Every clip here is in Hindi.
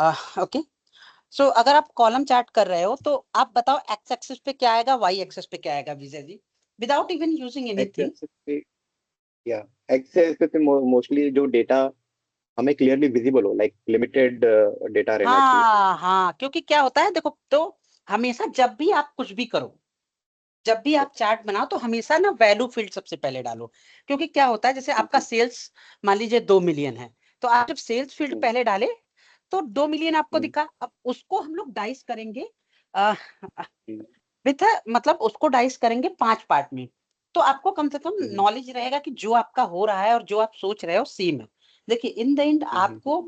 ओके, सो अगर आप कॉलम चार्ट कर रहे हो तो आप बताओ एक्स एक्सिस पे क्या आएगा, वाई एक्सिस पे क्या आएगा Vijay ji, without even using anything. Axis पे या एक्सेस पे मोस्टली जो डेटा हमें क्लियरली विजिबल हो, लाइक लिमिटेड डेटा रहना चाहिए। हाँ हाँ, क्योंकि क्या होता है देखो, तो हमेशा जब भी आप कुछ भी करो, जब भी आप चार्ट बनाओ तो हमेशा ना वैल्यू फील्ड सबसे पहले डालो। क्योंकि क्या होता है, जैसे आपका सेल्स मान लीजिए 2 मिलियन है, तो आप जब सेल्स फील्ड पहले डाले तो 2 मिलियन आपको दिखा। अब उसको हम लोग डाइस करेंगे विथ, मतलब उसको डाइस करेंगे 5 पार्ट में, तो आपको कम से कम नॉलेज रहेगा कि जो आपका हो रहा है और जो आप सोच रहे हो सेम है। देखिए इन द एंड आपको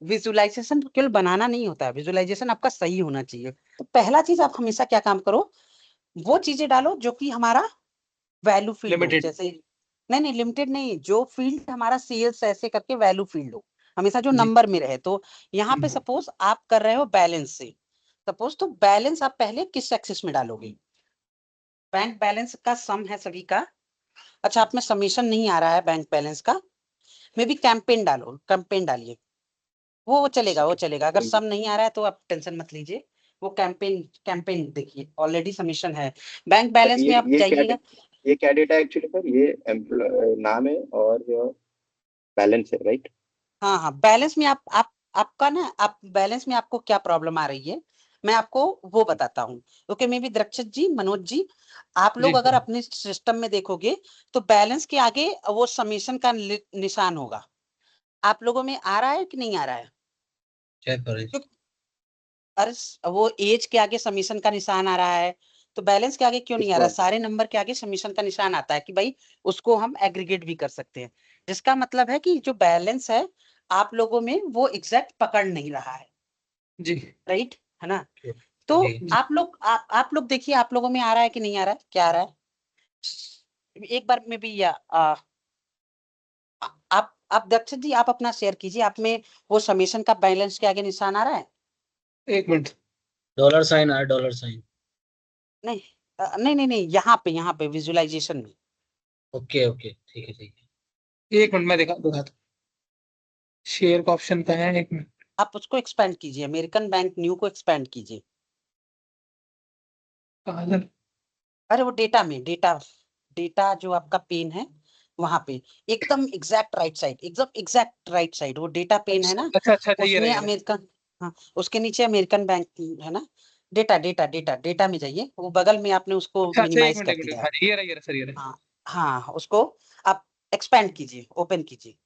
विजुअलाइजेशन केवल बनाना नहीं होता है, विजुअलाइजेशन आपका सही होना चाहिए। तो पहला चीज आप हमेशा क्या काम करो, वो चीजें डालो जो कि हमारा वैल्यू फील्ड हो। लिमिटेड। जैसे नहीं नहीं, लिमिटेड नहीं, जो फील्ड हमारा सेल्स ऐसे करके वैल्यू फील्ड हो, हमेशा जो जी। नंबर में रहे। तो यहाँ पे सपोज आप कर रहे हो बैलेंस से, सपोज तो बैलेंस आप पहले किस एक्सिस में डालोगे, बैंक बैलेंस का सम है सभी का। अच्छा, आप में समीशन नहीं आ रहा है बैंक बैलेंस का, मे बी कैंपेन डालो, कैंपेन डालिए, वो चलेगा, वो चलेगा। अगर सम नहीं आ रहा है तो आप टेंशन मत लीजिए, वो कैंपेन, कैंपेन देखिए ऑलरेडी सबमिशन है। बैंक बैलेंस में आप जाइएगा। ये क्या डेटा एक्चुअली सर? ये नाम है और बैलेंस है, राइट? हाँ हाँ, बैलेंस में आप आपका ना, आप बैलेंस में आपको क्या प्रॉब्लम आ रही है, मैं आपको वो बताता हूँ। ओके, मे बी दरक्षित जी, मनोज जी, आप जी लोग अगर अपने सिस्टम में देखोगे तो बैलेंस के आगे वो समीशन का निशान होगा। आप लोगों में आ रहा है कि नहीं आ रहा है? चेक करें। क्यों- अरे वो एज के आगे समीशन का निशान आ रहा है, तो बैलेंस के आगे क्यों नहीं इस आ रहा? पर सारे नंबर के आगे समीशन का निशान आता है कि भाई उसको हम एग्रीगेट भी कर सकते हैं, जिसका मतलब है कि जो बैलेंस है आप लोगों में वो एग्जैक्ट पकड़ नहीं रहा है। जी। राइट है ना? तो जी। आप लोग देखिए, आप लोगों में आ रहा है कि नहीं आ रहा है, क्या आ रहा है एक बार में भी, या आप दक्षित जी आप अपना शेयर कीजिए, आप में वो समीशन का बैलेंस के आगे निशान आ रहा है? एक मिनट। डॉलर साइन आया, डॉलर साइन। नहीं नहीं नहीं नहीं, यहाँ पे विजुअलाइजेशन में। ओके ओके, ठीक है ठीक है। एक मिनट, मैं दिखाता। शेयर का ऑप्शन का है, एक मिनट। आप उसको एक्सपेंड कीजिए, अमेरिकन बैंक न्यू को एक्सपेंड कीजिए। कहाँ सर? अरे वो डेटा में, डेटा, डेटा जो आपका पेन है वहां पे, एकदम एग्जैक्ट राइट साइड, एकदम एग्जैक्ट राइट साइड वो डेटा पेन है अच्छा ना, अच्छा अच्छा, ये रहा उसमें ये रहा। अमेरिकन, हाँ उसके नीचे अमेरिकन बैंक है ना। डेटा डेटा डेटा डेटा में जाइए, वो बगल में आपने उसको अच्छा अच्छा, एक मिनिमाइज मिनट कर एक मिनट, दिया हाँ है। जी, ये रहा सर, ये रहा। हाँ हाँ, उसको आप एक्सपेंड कीजिए, ओपन कीजिए।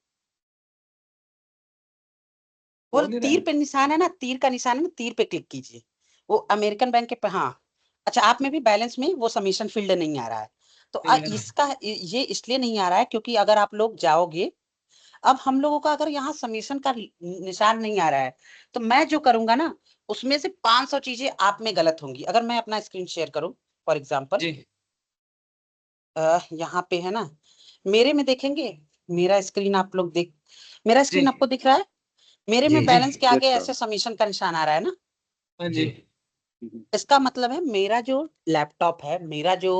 वो हो नहीं रहा तीर है। पे निशान है ना, तीर का निशान है ना, तीर पे क्लिक कीजिए, वो अमेरिकन बैंक के पे, हाँ। अच्छा, आप में भी बैलेंस में वो सबमिशन फील्ड नहीं आ रहा है, तो ये रहा। इसका ये इसलिए नहीं आ रहा है क्योंकि अगर आप लोग जाओगे, अब हम लोगों का अगर यहाँ सबमिशन का निशान नहीं आ रहा है, तो मैं जो करूंगा ना, उसमें से 500 चीजें आप में गलत होंगी। अगर मैं अपना स्क्रीन शेयर करूं फॉर एग्जाम्पल, जी यहाँ पे है ना, मेरे में देखेंगे, मेरा स्क्रीन आप लोग देख, मेरा जी स्क्रीन आपको दिख रहा है, मेरे जी में जी। बैलेंस के यस आगे सर। ऐसे सबमिशन का निशान आ रहा है ना। हाँ जी। इसका मतलब है मेरा जो लैपटॉप है, मेरा जो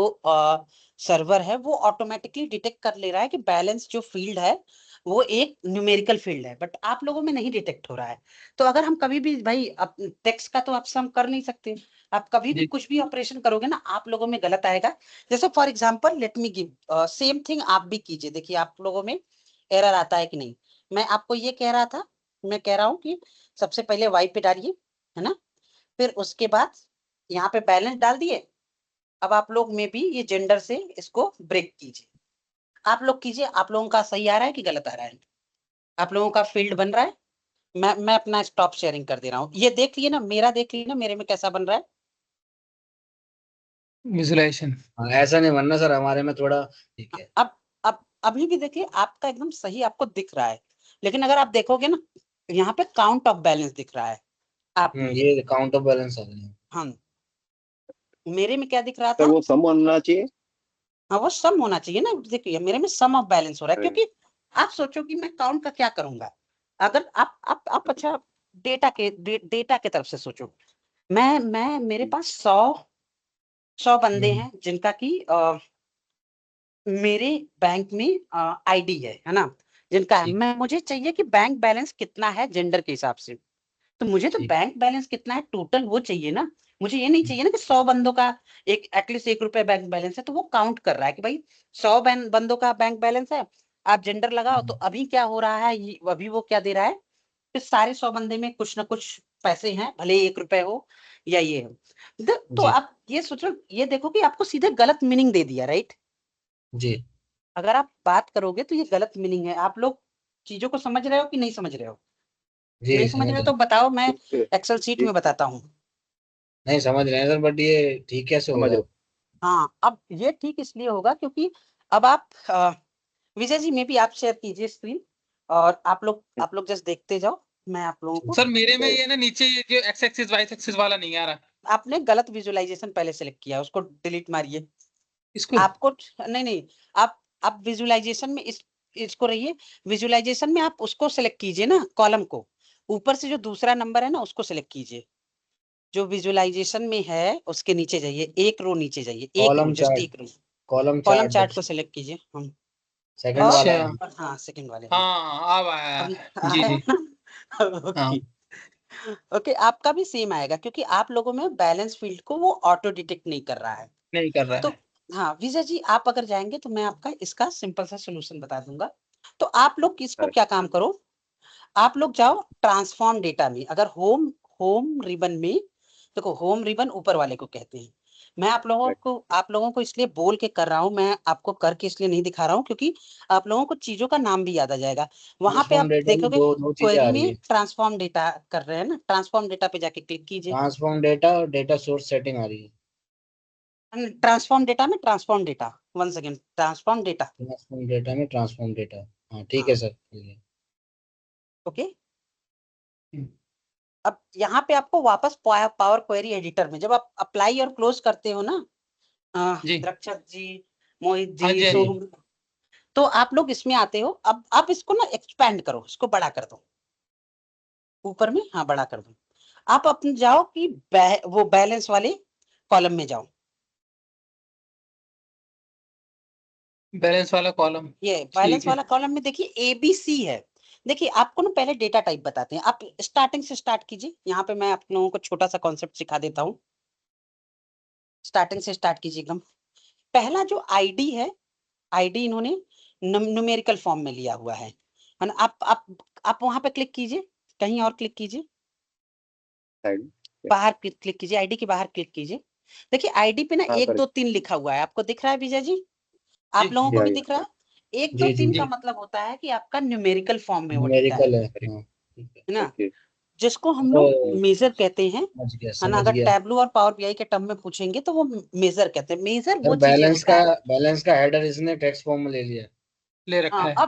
सर्वर है, वो ऑटोमेटिकली डिटेक्ट कर ले रहा है कि बैलेंस जो फील्ड है वो एक न्यूमेरिकल फील्ड है, बट आप लोगों में नहीं डिटेक्ट हो रहा है। तो अगर हम कभी भी भाई टेक्स्ट का तो आप सम कर नहीं सकते, आप कभी भी जी कुछ भी ऑपरेशन करोगे ना, आप लोगों में गलत आएगा। जैसे for example let me give same thing, आप भी कीजिए, देखिए आप लोगों में एरर आता है कि नहीं। मैं आपको ये कह रहा था, मैं कह रहा हूँ कि सबसे पहले वाई पे डालिए, है ना, फिर उसके बाद यहाँ पे बैलेंस डाल दिए। अब आप लोग में भी ये जेंडर से इसको ब्रेक कीजिए, आप लोग कीजिए, आप लोगों का सही आ रहा है कि गलत आ रहा है, आप लोगों का फील्ड बन रहा है। मैं अपना स्टॉप शेयरिंग कर दे रहा हूँ, ये देख लिए ना, मेरा देख लिए ना, मेरे में कैसा बन रहा है। विजुलाइजेशन। हाँ, ऐसा नहीं बनना सर, हमारे में थोड़ा ठीक है। अब अभी भी देखिए आपका एकदम सही आपको दिख रहा है, लेकिन अगर आप देखोगे ना, यहाँ पे काउंट ऑफ बैलेंस दिख रहा है आप में। ये काउंट ऑफ बैलेंस आ रही है। हाँ, मेरे में क्या दिख रहा सर था? वो सम होना चाहिए। हाँ वो सम होना चाहिए ना, देखिए मेरे में सम ऑफ बैलेंस हो रहा है, अरे, क्योंकि आप सोचो कि मैं काउंट का क्या करूंगा। अगर आप अच्छा डेटा के तरफ से सोचो, मैं मेरे पास 100 बंदे हैं जिनका कि मेरे बैंक में आईडी है ना, जिनका है, मैं मुझे चाहिए कि बैंक बैलेंस कितना है जेंडर के हिसाब से। तो मुझे तो ठीक। बैंक बैलेंस कितना है टोटल वो चाहिए ना। मुझे ये नहीं चाहिए ना कि 100 बंदों का एक एटलीस्ट 1 रुपए बैंक बैलेंस है, तो वो काउंट कर रहा है कि भाई 100 बंदों का बैंक बैलेंस है। आप जेंडर लगाओ तो अभी क्या हो रहा है, अभी वो क्या दे रहा है कि सारे 100 बंदे में कुछ ना कुछ पैसे हैं, भले 1 रुपए हो या ये हो। तो जी आप ये सोचो, ये देखो कि आपको सीधे गलत मीनिंग दे दिया, राइट। जी अगर आप बात करोगे तो ये गलत मीनिंग है। आप लोग चीजों को समझ रहे हो कि नहीं समझ रहे हो? जी नहीं समझ समझ रहे हो रहे तो बताओ, मैं जी एक्सेल शीट जी में बताता हूँ। नहीं समझ रहे हैं सर, बट ये ठीक कैसे समझ होगा? रहे हाँ, अब ये ठीक इसलिए होगा क्योंकि अब आप विजय जी में भी आप शेयर कीजिए स्क्रीन, और हो। आप लोग जस्ट देखते जाओ। मैं आप लोगों को, सर मेरे में ये ना नीचे ये जो एक्स एक्सिस वाई एक्सिस वाला नहीं आ रहा। आपने गलत विजुअलाइजेशन पहले सेलेक्ट किया, उसको डिलीट मारिए। इसको आपको नहीं नहीं, आप विजुअलाइजेशन में इसको रहिए। विजुअलाइजेशन में आप उसको सेलेक्ट कीजिए ना, कॉलम को। ऊपर से जो दूसरा नंबर है ना उसको सेलेक्ट कीजिए। जो विजुअलाइजेशन में है उसके नीचे जाइए, एक रो नीचे जाइए, एक रो, कॉलम जस्ट चार्ट, एक रो। कॉलम कॉलम चार्ट चार्ट को सेलेक्ट कीजिए हम। सेकंड और वाला अच्छा है। हाँ, सेकंड वाले में। हाँ अब आया। अब जी आया जी ना? हाँ ओके। ओके, आपका भी सेम आएगा क्योंकि आप लोगों में बैलेंस फील्ड को वो ऑटो डिटेक्ट नहीं कर रहा है। नहीं कर रहा तो है। हाँ विजय जी, आप अगर जाएंगे तो मैं आपका इसका सिंपल सा सोल्यूशन बता दूंगा। तो आप लोग इसको हाँ, क्या काम करो, आप लोग जाओ ट्रांसफॉर्म डेटा में। अगर होम होम रिबन में देखो, होम रिबन ऊपर वाले को कहते हैं। मैं correct। आप लोगों को इसलिए बोल के कर रहा हूँ, मैं आपको करके इसलिए नहीं दिखा रहा हूँ क्योंकि आप लोगों को चीजों का नाम भी याद आ जाएगा। वहां पे ट्रांसफॉर्म आप डेटा में देखोगे दो दो चीजें क्वेरी आ रही में है। ट्रांसफॉर्म डेटा कर रहे हैं ना, ट्रांसफॉर्म डेटा पे जाके क्लिक कीजिए। ट्रांसफॉर्म डेटा और डेटा सोर्स सेटिंग आ रही है। ट्रांसफॉर्म डेटा में transform data, one second, transform data. Transform data में ट्रांसफॉर्म डेटा। हाँ ठीक है हाँ, सर, ठीक है। ओके। अब यहाँ पे आपको वापस पावर क्वेरी एडिटर में जब आप अप्लाई और क्लोज करते हो ना, जी रक्षक जी, मोहित हाँ जी, जी हाँ जी। सोनू, तो आप लोग इसमें आते हो। अब आप इसको ना एक्सपैंड करो, इसको बड़ा कर दो ऊपर में, हाँ बड़ा कर दो। आप अपने जाओ कि वो बैलेंस वाले कॉलम में जाओ। बैलेंस वाला कॉलम। ये ठीक बैलेंस है। वाला कॉलम में देखिए एबीसी है। देखिए आपको ना पहले डेटा टाइप बताते हैं, आप स्टार्टिंग से स्टार्ट कीजिए। यहाँ पे मैं आप लोगों को छोटा सा कॉन्सेप्ट सिखा देता हूँ। स्टार्टिंग से स्टार्ट कीजिए एकदम। पहला जो आईडी है, आईडी इन्होंने न्यूमेरिकल फॉर्म में लिया हुआ है ना। आप वहां पे क्लिक कीजिए, कहीं और क्लिक कीजिए, साइड। बाहर क्लिक कीजिए, आईडी के बाहर क्लिक कीजिए। देखिए आईडी पे ना हाँ 1 सर। 2 3 लिखा हुआ है, आपको दिख रहा है विजय जी? जी आप लोगों को या भी दिख रहा है? 1 2 जी जी 3 जी। का मतलब होता है कि आपका न्यूमेरिकल फॉर्म में वो डेटा न्यूमेरिकल है, अरे, हाँ ठीक है। है ना, ओके। जिसको हम लोग तो मेजर कहते हैं। समझ गया है ना, समझ अगर गया। टैबलू और पावर बीआई के टर्म में पूछेंगे तो वो मेजर कहते हैं। मेजर सर वो चीजें होता है। बैलेंस का हेडर इसने टेक्स्ट फॉर्म में ले लिया, ले रखा हाँ, है।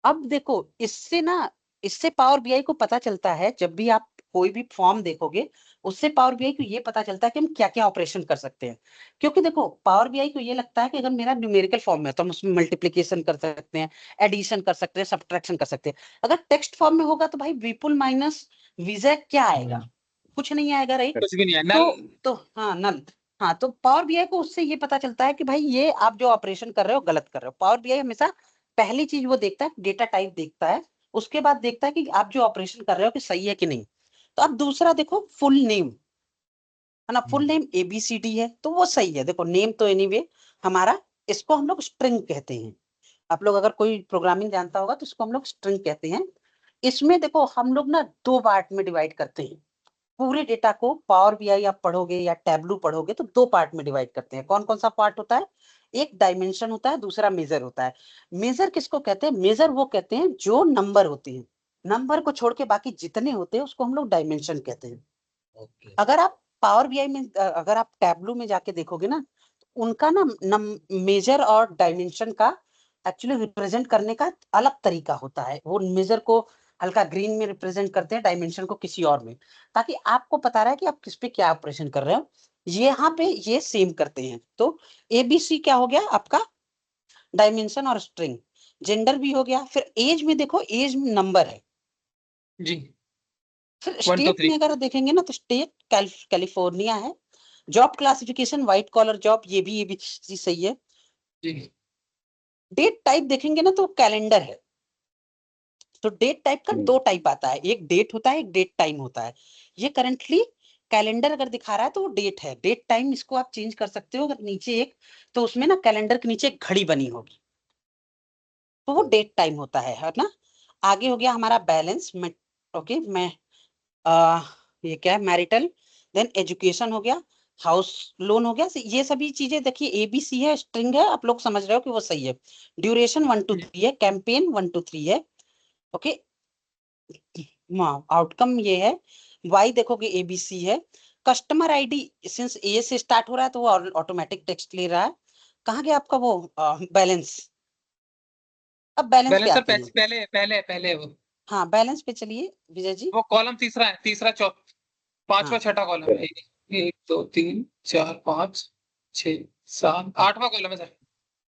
अब देखो इससे ना, इससे पावर बीआई को पता चलता है, जब भी आप कोई भी फॉर्म देखोगे उससे पावर बीआई को ये पता चलता है कि हम क्या क्या ऑपरेशन कर सकते हैं। क्योंकि देखो पावर बीआई को ये लगता है कि अगर मेरा न्यूमेरिकल फॉर्म है तो हम उसमें मल्टीप्लिकेशन कर सकते हैं, एडिशन कर सकते हैं, सब्ट्रैक्शन कर सकते हैं। अगर टेक्स्ट फॉर्म में होगा तो भाई विपुल माइनस विजय क्या आएगा? कुछ नहीं आएगा, राइट। कुछ भी नहीं है, तो नल। तो हाँ, नल। हाँ, तो पावर बीआई को उससे ये पता चलता है कि भाई ये आप जो ऑपरेशन कर रहे हो गलत कर रहे हो। पावर बीआई हमेशा पहली चीज वो देखता है, डेटा टाइप देखता है। उसके बाद देखता है कि आप जो ऑपरेशन कर रहे हो कि सही है कि नहीं। तो अब दूसरा देखो, फुल नेम है ना, फुल नेम एबीसीडी है तो वो सही है। देखो नेम तो एनीवे हमारा, इसको हम लोग स्ट्रिंग कहते हैं। आप लोग अगर कोई प्रोग्रामिंग जानता होगा तो इसको हम लोग स्ट्रिंग कहते हैं। इसमें देखो हम लोग ना 2 पार्ट में डिवाइड करते हैं। पूरे डेटा को पावर बीआई आप पढ़ोगे या टैबलू पढ़ोगे तो 2 पार्ट में डिवाइड करते हैं। कौन कौन सा पार्ट होता है? एक डायमेंशन होता है, दूसरा मेजर होता है। मेजर किसको कहते हैं? मेजर वो कहते हैं जो नंबर होते हैं। नंबर को छोड़ के बाकी जितने होते हैं उसको हम लोग डायमेंशन कहते हैं। ओके। अगर आप पावर बीआई में अगर आप टैबलू में जाके देखोगे ना, तो उनका ना मेजर और डायमेंशन का एक्चुअली रिप्रेजेंट करने का अलग तरीका होता है। वो मेजर को हल्का ग्रीन में रिप्रेजेंट करते हैं, डायमेंशन को किसी और में, ताकि आपको पता रहे कि आप किस पे क्या ऑपरेशन कर रहे हो। यहाँ पे ये सेम करते हैं। तो एबीसी क्या हो गया आपका? डायमेंशन और स्ट्रिंग। जेंडर भी हो गया। फिर एज में देखो, एज में नंबर है। जी फिर 1 2 स्टेट 3। में अगर देखेंगे ना तो स्टेट कैलिफोर्निया है। Job classification white collar job, ये भी चीज सही है। जी डेट टाइप देखेंगे ना तो कैलेंडर है। तो डेट टाइप का दो टाइप आता है, एक डेट होता है, एक डेट टाइम होता है। ये करंटली कैलेंडर अगर दिखा रहा है तो वो डेट है, डेट टाइम इसको आप चेंज कर सकते हो। अगर नीचे एक, तो उसमें ना कैलेंडर के नीचे एक घड़ी बनी होगी, तो वो डेट टाइम होता है ना। आगे हो गया हमारा बैलेंस में, ओके मैं ये क्या है, मैरिटल, देन एजुकेशन हो गया, हाउस लोन हो गया। ये सभी चीजें देखिए ABC है, स्ट्रिंग है, आप लोग समझ रहे हो कि वो सही है। ड्यूरेशन 1 to 3 है, कैंपेन 1 to 3 है, ओके। आउटकम ये है, वाई देखोगे ABC है। कस्टमर आईडी सिंस ए से स्टार्ट हो रहा है तो वो ऑटोमेटिक टेक्स्ट ले रहा है। कहाँ गया आपका वो बैलेंस? अब बैलेंस पे बैलेंस सर आते हैं। पहले पहले पहले वो हाँ बैलेंस पे चलिए विजय जी। कॉलम तीसरा है, तीसरा पांचवा हाँ छठा कॉलम है। एक दो तीन चार पाँच छह सात आठवां कॉलम है सर।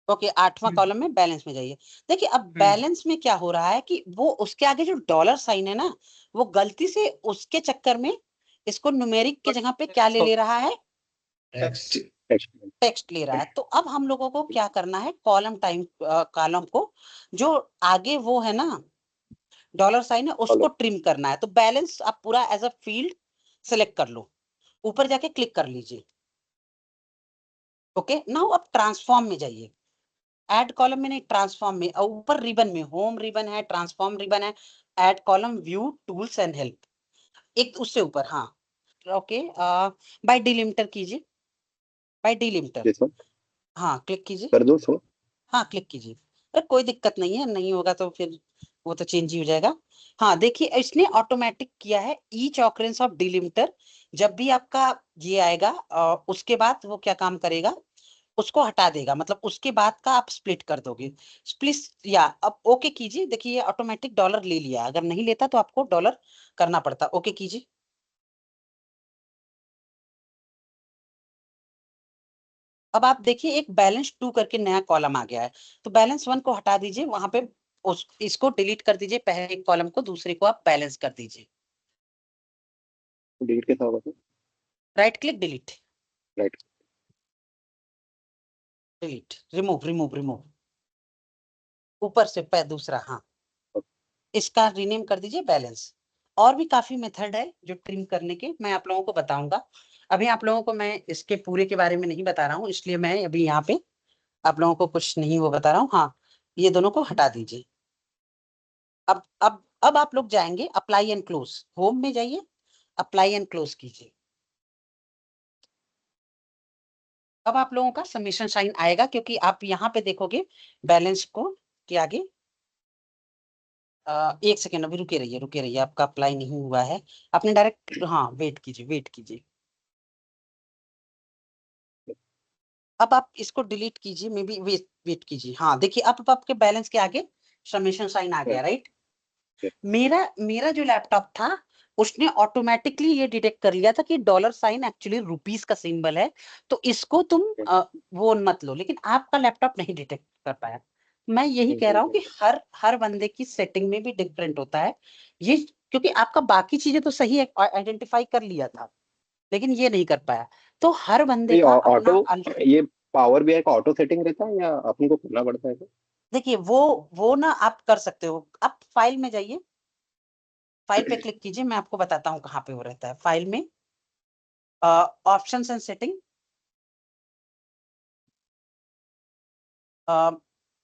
ओके, 8वां कॉलम में बैलेंस में जाइए। देखिए अब हम्म, बैलेंस में क्या हो रहा है कि वो उसके आगे जो डॉलर साइन है ना, वो गलती से उसके चक्कर में इसको न्यूमेरिक के जगह पे क्या ले ले रहा है, टेक्स्ट। टेक्स्ट ले रहा है। तो अब हम लोगों को क्या करना है, कॉलम टाइम कॉलम को जो आगे वो है ना डॉलर साइन है उसको ट्रिम करना है। तो बैलेंस आप पूरा एज अ फील्ड सेलेक्ट कर लो, ऊपर जाके क्लिक कर लीजिए। ओके नाउ अब ट्रांसफॉर्म में जाइए, ऐड कॉलम में नहीं, ट्रांसफॉर्म में, और ऊपर रिबन में होम रिबन है, ट्रांसफॉर्म रिबन है, add column, view, tools and help, एक उससे ऊपर। हाँ ओके, बाय डिलिमिटर कीजिए, बाय डिलिमिटर। this one हाँ क्लिक कीजिए, कर दो सो। हाँ क्लिक कीजिए। अरे कोई दिक्कत नहीं है, नहीं होगा तो फिर वो तो चेंज ही हो जाएगा। हाँ देखिए इसने ऑटोमेटिक किया है ईच ऑकरेंस ऑफ डिलिमिटर। जब भी आपका ये आएगा उसके बाद वो क्या काम करेगा, उसको हटा देगा, मतलब उसके बाद का आप स्प्लिट कर दोगे। स्प्लिट या अब ओके कीजिए, देखिए ये ऑटोमेटिक डॉलर ले लिया, अगर नहीं लेता तो आपको डॉलर करना पड़ता। ओके कीजिए। अब आप देखिए एक बैलेंस 2 करके नया कॉलम आ गया है, तो बैलेंस 1 को हटा दीजिए, वहां पे इसको डिलीट कर दीजिए, पहले कॉलम को, दूसरे को आप बैलेंस कर दीजिए। डिलीट कैसा होगा sir? Right click delete, right. Delete, remove remove remove, ऊपर से दूसरा, हाँ इसका रीनेम कर दीजिए बैलेंस। और भी काफी मेथड है जो ट्रिम करने के, मैं आप लोगों को बताऊंगा। अभी आप लोगों को मैं इसके पूरे के बारे में नहीं बता रहा हूँ, इसलिए मैं अभी यहाँ पे आप लोगों को कुछ नहीं वो बता रहा हूँ। हाँ ये दोनों को हटा दीजिए। अब आप लोग जाएंगे अप्लाई एंड क्लोज, होम में जाइए, अप्लाई एंड क्लोज कीजिए। अब आप लोगों का सबमिशन साइन आएगा, क्योंकि आप यहाँ पे देखोगे बैलेंस को के आगे एक सेकेंड अभी रुके रहिए, आपका अप्लाई नहीं हुआ है, आपने डायरेक्ट, हाँ वेट कीजिए वेट कीजिए। अब आप इसको डिलीट कीजिए, मे बी वेट वेट कीजिए। हाँ देखिए अब आपके बैलेंस के आगे सबमिशन साइन आ गया, राइट। मेरा मेरा जो लैपटॉप था उसने ऑटोमेटिकली ये डिटेक्ट कर लिया था कि डॉलर साइन एक्चुअली रुपीस का सिंबल है, तो इसको तुम वो मत लो, लेकिन आपका लैपटॉप नहीं डिटेक्ट कर पाया। मैं यही कह रहा हूँ कि हर बंदे की सेटिंग में भी डिफरेंट होता है ये, क्योंकि आपका बाकी चीजें तो सही आइडेंटिफाई कर लिया था, लेकिन ये नहीं कर पाया। तो हर बंदे ये का ऑटो, अपना ये पावर बीआई का ऑटो सेटिंग रहता है या अपन को करना पड़ता है? देखिए वो ना आप कर सकते हो, आप फाइल में जाइए, फाइल पे क्लिक कीजिए, मैं आपको बताता हूँ कहाँ पे वो रहता है। फाइल में ऑप्शंस एंड सेटिंग,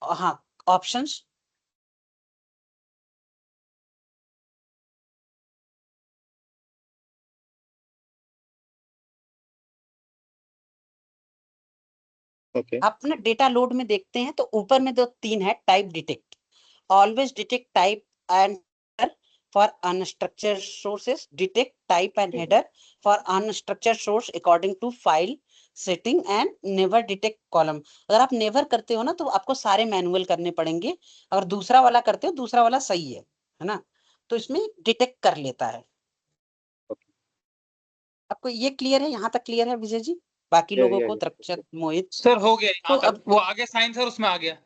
हाँ ऑप्शंस, ओके। आप ना डेटा लोड में देखते हैं तो ऊपर में दो तीन है, type detect, always detect type and for unstructured sources, detect type and header for unstructured source according to file setting, and never detect column. अगर आप नेवर करते हो ना तो आपको सारे मैनुअल करने पड़ेंगे, अगर दूसरा वाला करते हो दूसरा वाला सही है ना, तो इसमें डिटेक्ट कर लेता है। आपको ये क्लियर है, यहाँ तक क्लियर है विजय जी? बाकी लोगों को, द्रक्षत, मोहित, सर हो गया तो यहाँ तक, अब वो आगे साइन सर उसमें आ गया।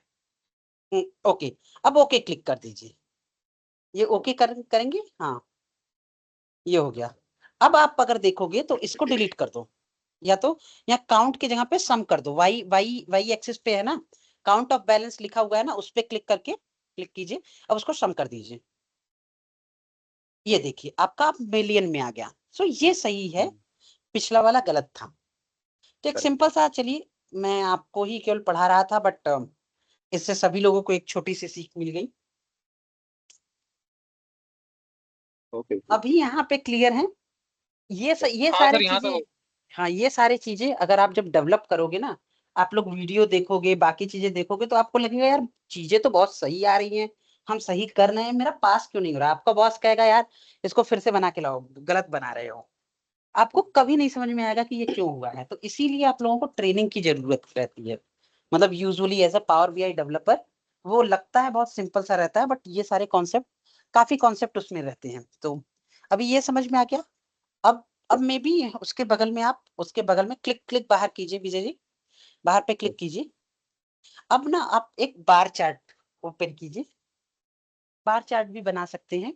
ओके, अब ओके क्लिक कर दीजिए, ये ओके करेंगे, हाँ ये हो गया। अब आप अगर देखोगे तो इसको डिलीट कर दो, या तो यहाँ काउंट की जगह पे सम कर दो, वाई वाई वाई एक्सिस पे है ना, काउंट ऑफ बैलेंस लिखा हुआ है ना, उस पे क्लिक करके क्लिक कीजिए, अब उसको सम कर दीजिए। ये देखिए आपका मिलियन में आ गया। सो ये सही है, पिछला वाला गलत था। तो एक Correct. सिंपल सा, चलिए मैं आपको ही केवल पढ़ा रहा था, बट इससे सभी लोगों को एक छोटी सी सीख मिल गई। ओके अभी यहाँ पे क्लियर है? ये हाँ सारी सर, यहाँ चीजें, तो हाँ ये सारी चीजें अगर आप जब डेवलप करोगे ना, आप लोग वीडियो देखोगे, बाकी चीजें देखोगे, तो आपको लगेगा यार चीजें तो बहुत सही आ रही हैं, हम सही कर रहे हैं, मेरा पास क्यों नहीं हो रहा। आपका बॉस कहेगा यार इसको फिर से बना के लाओ, गलत बना रहे हो। आपको कभी नहीं समझ में आएगा कि ये क्यों हुआ है। तो इसीलिए आप लोगों को ट्रेनिंग की जरूरत रहती है। मतलब usually as a power BI developer, वो लगता है बहुत सिंपल सा रहता है, बट ये सारे कॉन्सेप्ट, काफी कॉन्सेप्ट उसमें रहते हैं। तो अभी ये समझ में आ गया। अब मे बी उसके बगल में, आप उसके बगल में क्लिक क्लिक बाहर कीजिए विजय जी, बाहर पे क्लिक कीजिए। अब ना आप एक बार चार्ट ओपन कीजिए, बार चार्ट भी बना सकते हैं।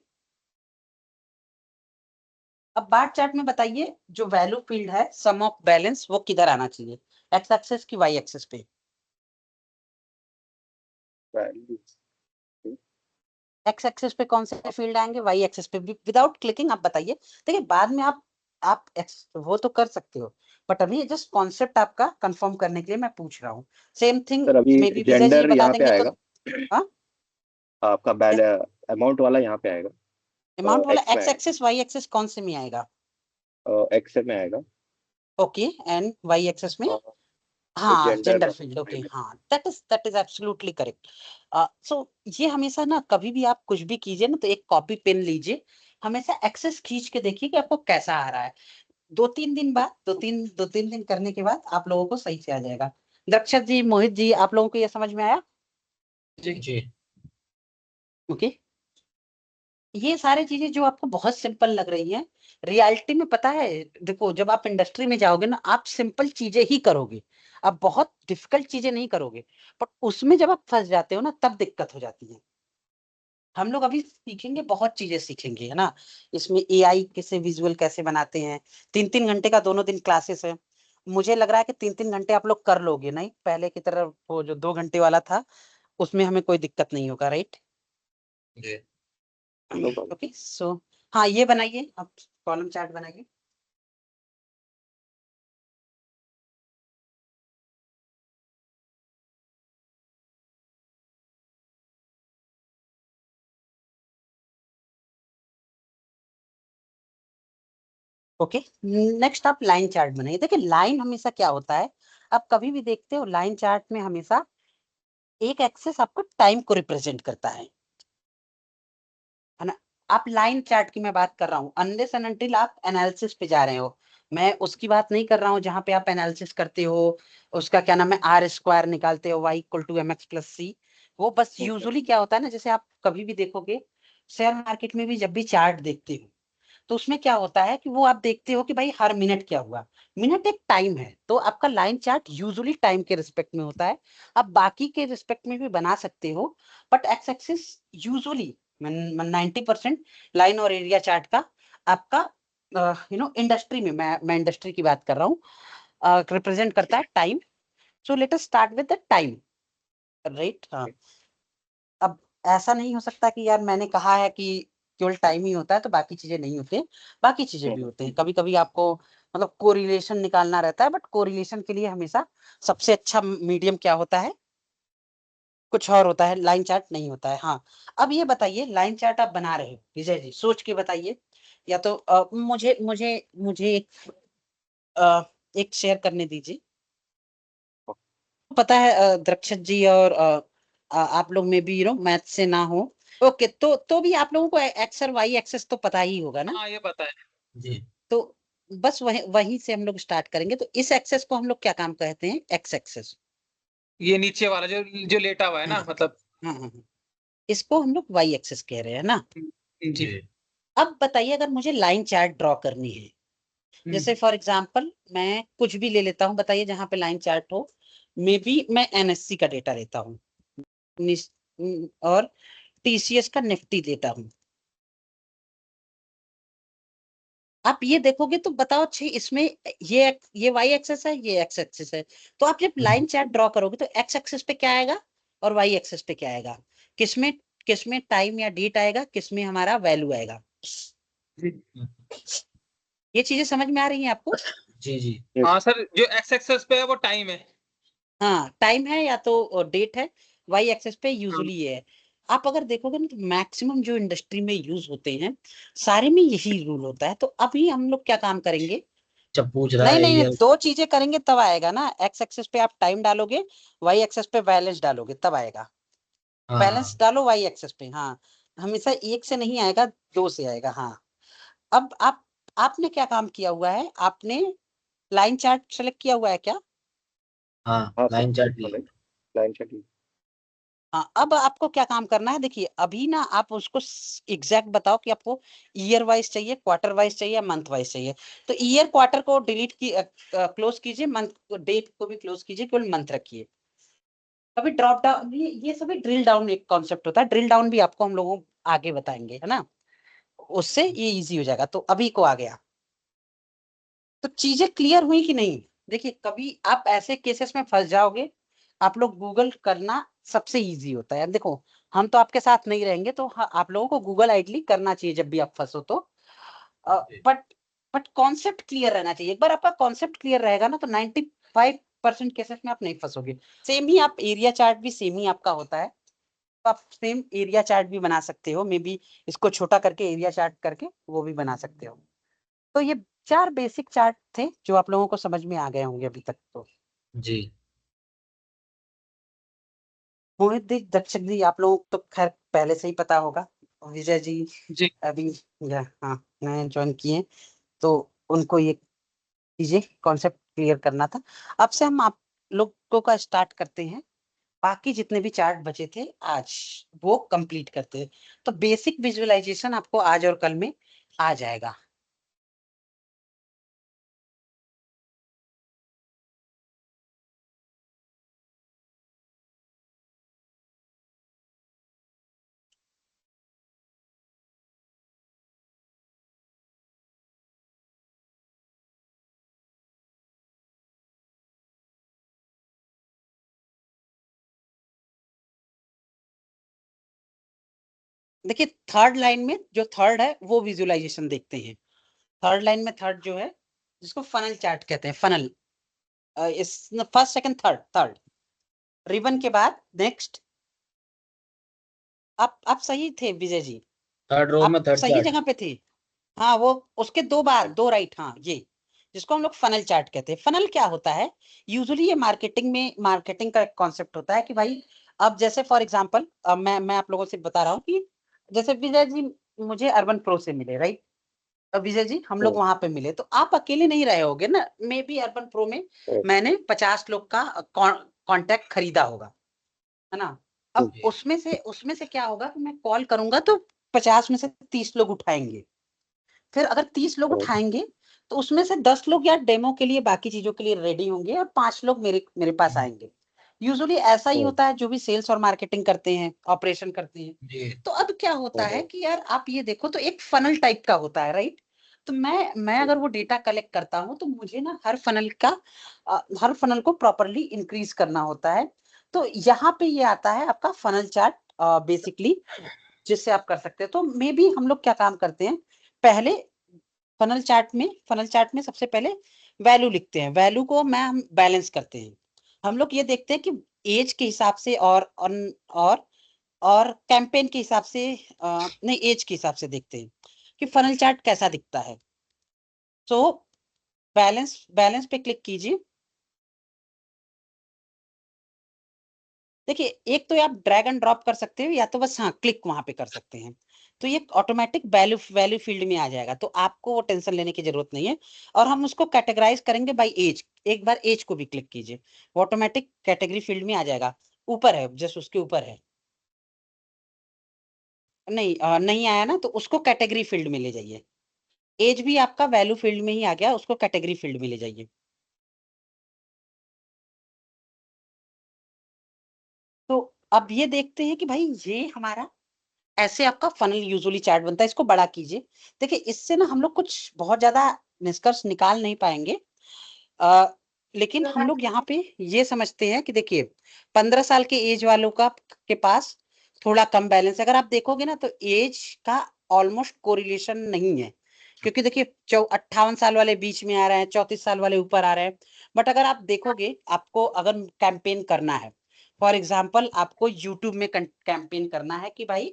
अब बार चार्ट में बताइए जो वैल्यू फील्ड है सम ऑफ बैलेंस, वो किधर आना चाहिए, एक्स एक्सेस की वाई एक्सेस पे? एक्स एक्सेस पे कौन से फील्ड आएंगे, वाई एक्सेस पे? विदाउट क्लिकिंग आप बताइए। देखिए बाद में आप वो तो कर सकते हो, बट अभी जस्ट कॉन्सेप्ट आपका कंफर्म करने के लिए मैं पूछ रहा हूँ। सेम थिंग सर, अभी may be Vijay ji gender बता यहाँ पे देंगे तो। आएगा, हाँ, आपका बैल अमाउंट वाला यहाँ पे आएगा, अमाउंट वाला एक्स में एक्स एक्सेस वाई एक्सेस कौन से में आएगा? आएगा, एक्स में आएगा, ओके, एंड वाई एक्सेस में? और हाँ, जेंडर जेंडर फील्ड, ओके, हाँ, दैट इज एब्सोल्युटली करेक्ट। सो ये हमेशा ना, कभी भी आप कुछ भी कीजिए ना, तो एक कॉपी पेन लीजिए, हमेशा एक्सेस खींच के देखिए कि आपको कैसा आ रहा है। 2-3 दिन बाद, दो तीन दिन करने के बाद आप लोगों को सही से आ जाएगा। दक्षत जी, मोहित जी, आप लोगों को ये समझ में आया? जी जी। ओके। ये सारी चीजें जो आपको बहुत सिंपल लग रही हैं, रियलिटी में पता है, देखो जब आप इंडस्ट्री में जाओगे ना, आप सिंपल चीजें ही करोगे, आप बहुत डिफिकल्ट चीजें नहीं करोगे। बट उसमें जब आप फंस जाते हो ना, तब दिक्कत हो जाती है। हम लोग अभी सीखेंगे, बहुत चीजें सीखेंगे, है ना। इसमें एआई कैसे, विजुअल कैसे बनाते हैं। 3-3 घंटे का दोनों दिन क्लासेस है। मुझे लग रहा है कि 3-3 घंटे आप लोग कर लोगे, नहीं पहले की तरह वो जो 2 घंटे वाला था, उसमें हमें कोई दिक्कत नहीं होगा, राइट? जी। No problem. ओके, सो हाँ, ये बनाइए आप, कॉलम चार्ट बनाइए। ओके, नेक्स्ट आप लाइन चार्ट बनाइए। देखिए लाइन हमेशा क्या होता है, आप कभी भी देखते हो लाइन चार्ट में हमेशा एक एक्सेस आपको टाइम को रिप्रेजेंट करता है ना। आप लाइन चार्ट की मैं बात कर रहा हूँ, अनलेस एंड अनटिल आप एनालिसिस पे जा रहे हो। मैं उसकी बात नहीं कर रहा हूँ जहां पे आप एनालिसिस करते हो, उसका क्या नाम है, आर स्क्वायर निकालते हो, y equal to m x plus c. वो बस ओके। यूजुअली क्या होता है ना, जैसे आप कभी भी देखोगे शेयर मार्केट में भी, जब भी चार्ट देखते हो, तो उसमें क्या होता है कि वो आप देखते हो कि भाई हर मिनट क्या हुआ। मिनट एक टाइम है, तो आपका लाइन चार्ट यूजुअली टाइम के रिस्पेक्ट में होता है। आप बाकी के रिस्पेक्ट में भी बना सकते हो, but x axis usually 90% line और एरिया चार्ट का आपका, इंडस्ट्री में, मैं इंडस्ट्री की बात कर रहा हूँ, रिप्रेजेंट करता है time. So let us start with the time, right? हाँ। अब ऐसा नहीं हो सकता कि यार मैंने कहा है कि केवल टाइम ही होता है तो बाकी चीजें नहीं होते हैं। बाकी चीजें भी होते हैं, कभी कभी आपको मतलब कोरिलेशन निकालना रहता है, बट कोरिलेशन के लिए हमेशा सबसे अच्छा मीडियम क्या होता है, कुछ और होता है, लाइन चार्ट नहीं होता है। हाँ, अब ये बताइए लाइन चार्ट आप बना रहे हो विजय जी, सोच के बताइए। या तो मुझे मुझे मुझे एक शेयर करने दीजिए। पता है दक्षत जी और आप लोग में भी मैथ से ना हो, ओके, तो भी आप लोगों को एक्स और वाई एक्सेस तो पता ही होगा ना। हाँ ये पता है जी। तो बस वही वहीं से हम लोग स्टार्ट करेंगे। तो इस एक्सेस को हम लोग क्या काम कहते हैं, एक्स एक्सेस। ये नीचे वाला जो जो लेटा हुआ है हाँ ना, मतलब। हाँ हाँ हाँ। इसको हम लोग वाई एक्सेस कह रहे हैं ना। जी। अब बताइए अगर मुझे लाइन चार्ट ड्रॉ करनी है, जैसे फॉर एग्जांपल मैं कुछ भी ले लेता हूँ, बताइए जहां पे लाइन चार्ट हो। मे बी मैं एनएससी का डेटा लेता हूँ, और टीसीएस का निफ्टी देता हूँ। आप ये देखोगे तो बताओ, अच्छी इसमें ये वाई एक्सेस है, ये एक्स एक्सेस है। तो आप जब लाइन चार्ट ड्रॉ करोगे तो एक्स एक्सेस पे क्या आएगा और वाई एक्सेस पे क्या आएगा? किसमें किसमें टाइम या डेट आएगा, किसमें हमारा वैल्यू आएगा? ये चीजें समझ में आ रही हैं आपको? जी जी। Yes. हाँ सर, जो एक्स एक्सेस पे है वो टाइम है। हाँ, टाइम है या तो डेट है, वाई एक्सेस पे यूजुअली ये है। आप अगर देखोगे ना तो मैक्सिमम जो इंडस्ट्री में यूज होते हैं सारे में यही रूल होता है। तो अभी हम लोग क्या काम करेंगे, जब पूछ रहा नहीं है नहीं ये। नहीं, दो चीजें करेंगे तब आएगा ना। एक्स एक्सेस पे आप टाइम डालोगे, वाई एक्सेस पे बैलेंस डालोगे तब आएगा। हाँ बैलेंस डालो वाई एक्सेस पे, हाँ, हमेशा एक से नहीं आएगा, दो से आएगा। हाँ, अब आपने क्या काम किया हुआ है, आपने लाइन चार्ट सेलेक्ट किया हुआ है क्या? हाँ, हाँ लाइन सर, चार्ट ली। Line chart. हाँ, अब आपको क्या काम करना है, देखिए अभी ना आप उसको एग्जैक्ट बताओ कि आपको ईयर वाइज चाहिए, क्वार्टर वाइज चाहिए, मंथ वाइज चाहिए। तो ईयर क्वार्टर को डिलीट की क्लोज कीजिए, मंथ डेट को भी क्लोज कीजिए, केवल मंथ रखिए। अभी ड्रॉप डाउन, ये सभी ड्रिल डाउन एक कॉन्सेप्ट होता है। ड्रिल डाउन भी आपको हम लोगों आगे बताएंगे, है ना, उससे ये इजी हो जाएगा। तो अभी को आ गया, तो चीजें क्लियर हुई कि नहीं? देखिए कभी आप ऐसे केसेस में फंस जाओगे, आप लोग गूगल करना सबसे इजी होता है। देखो हम तो आपके साथ नहीं रहेंगे, तो आप लोगों को गूगल आइडली करना चाहिए जब भी आप फंसो तो। बट कॉन्सेप्ट क्लियर रहना चाहिए। एक बार आपका कॉन्सेप्ट क्लियर रहेगा ना तो 95% केसेस में आप नहीं फंसोगे। सेम ही आप एरिया चार्ट भी सेम ही आपका होता है, तो आप सेम एरिया चार्ट भी बना सकते हो। मे बी इसको छोटा करके एरिया चार्ट करके वो भी बना सकते हो। तो ये 4 बेसिक चार्ट थे जो आप लोगों को समझ में आ गए होंगे अभी तक। तो जी। मोहित जी, दक्षिण जी, आप लोगों को तो खैर पहले से ही पता होगा। विजय जी जी अभी हाँ नए ज्वाइन किए, तो उनको ये चीजें कॉन्सेप्ट क्लियर करना था। अब से हम आप लोगों का स्टार्ट करते हैं, बाकी जितने भी चार्ट बचे थे आज वो कंप्लीट करते हैं। तो बेसिक विजुअलाइजेशन आपको आज और कल में आ जाएगा। देखिए थर्ड लाइन में जो थर्ड है वो विजुअलाइजेशन देखते हैं। थर्ड लाइन में थर्ड जो है जिसको फनल चार्ट कहते हैं, फनल, इस first second third, third ribbon के बाद नेक्स्ट। आप सही थे विजय जी, थर्ड रो आप में थर्ड सही चार्ट। जगह पे थे। हाँ, वो उसके दो बार दो राइट, हाँ, ये जिसको हम लोग फनल चार्ट कहते हैं। फनल क्या होता है, यूजुअली ये मार्केटिंग का एक कॉन्सेप्ट होता है कि भाई अब जैसे फॉर एग्जांपल मैं आप लोगों से बता रहा हूँ कि जैसे विजय जी मुझे अर्बन प्रो से मिले, राइट। विजय जी हम लोग वहां पे मिले, तो आप अकेले नहीं रहे होगे ना। मे बी अर्बन प्रो में मैंने 50 लोग का कांटेक्ट खरीदा होगा, है ना। अब उसमें से क्या होगा कि मैं कॉल करूंगा तो 50 में से 30 लोग उठाएंगे। फिर अगर 30 लोग उठाएंगे तो उसमें से 10 लोग यार डेमो के लिए, बाकी चीजों के लिए रेडी होंगे, और 5 लोग मेरे मेरे पास आएंगे। यूजुअली ऐसा ही होता है जो भी सेल्स और मार्केटिंग करते हैं, ऑपरेशन करते हैं। जी। तो अब क्या होता है कि यार आप ये देखो, तो एक फनल टाइप का होता है, राइट। तो मैं अगर वो डेटा कलेक्ट करता हूँ तो मुझे ना हर फनल को प्रॉपरली इंक्रीज करना होता है। तो यहाँ पे ये आता है आपका फनल चार्ट बेसिकली, जिससे आप कर सकते हैं। तो मे बी हम लोग क्या काम करते हैं, पहले फनल चार्ट में सबसे पहले वैल्यू लिखते हैं। वैल्यू को हम बैलेंस करते हैं। हम लोग ये देखते हैं कि एज के हिसाब से और और कैंपेन के हिसाब से, नहीं, एज के हिसाब से देखते हैं कि फनल चार्ट कैसा दिखता है। सो बैलेंस बैलेंस पे क्लिक कीजिए। देखिए एक तो आप ड्रैग एंड ड्रॉप कर सकते हो, या तो बस हाँ क्लिक वहां पे कर सकते हैं। तो ये ऑटोमेटिक वैल्यू वैल्यू फील्ड में आ जाएगा, तो आपको वो टेंशन लेने की जरूरत नहीं है। और हम उसको कैटेगराइज करेंगे बाय एज। एक बार एज को भी क्लिक कीजिए, वो ऑटोमेटिक कैटेगरी फील्ड में आ जाएगा। ऊपर है, जस्ट उसके ऊपर है। नहीं नहीं आया ना, तो उसको कैटेगरी फील्ड में ले जाइए। एज भी आपका वैल्यू फील्ड में ही आ गया, उसको कैटेगरी फील्ड में ले जाइए। तो अब ये देखते हैं कि भाई ये हमारा ऐसे आपका फनल यूजुअली चार्ट बनता है। इसको बड़ा कीजिए। देखिए इससे ना हम लोग कुछ बहुत ज्यादा निष्कर्ष निकाल नहीं पाएंगे, आ, लेकिन हम लोग यहाँ पे ये समझते हैं कि देखिए 15 साल के एज वालों का के पास थोड़ा कम बैलेंस है। अगर आप देखोगे ना तो एज का ऑलमोस्ट कोरिलेशन नहीं है। क्योंकि देखिए 58 साल वाले बीच में आ रहे हैं, 34 साल वाले ऊपर आ रहे हैं। बट अगर आप देखोगे, आपको अगर कैंपेन करना है, फॉर एग्जाम्पल आपको यूट्यूब में कैंपेन करना है कि भाई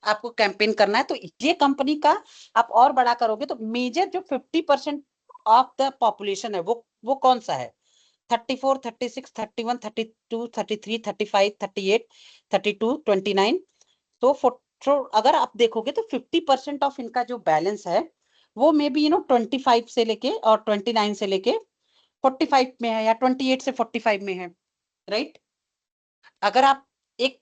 आपको कैंपेन करना है, तो ये कंपनी का आप और बड़ा करोगे तो मेजर जो 50% ऑफ द पॉपुलेशन है वो कौन सा है? 34, 36, 31, 32, 33, 35, 38, 32, 29। तो अगर आप देखोगे तो 50% ऑफ इनका जो बैलेंस है वो मे बी 25 से लेके और 29 से लेके 45 में है, या 28 से 45 में है, राइट? अगर आप एक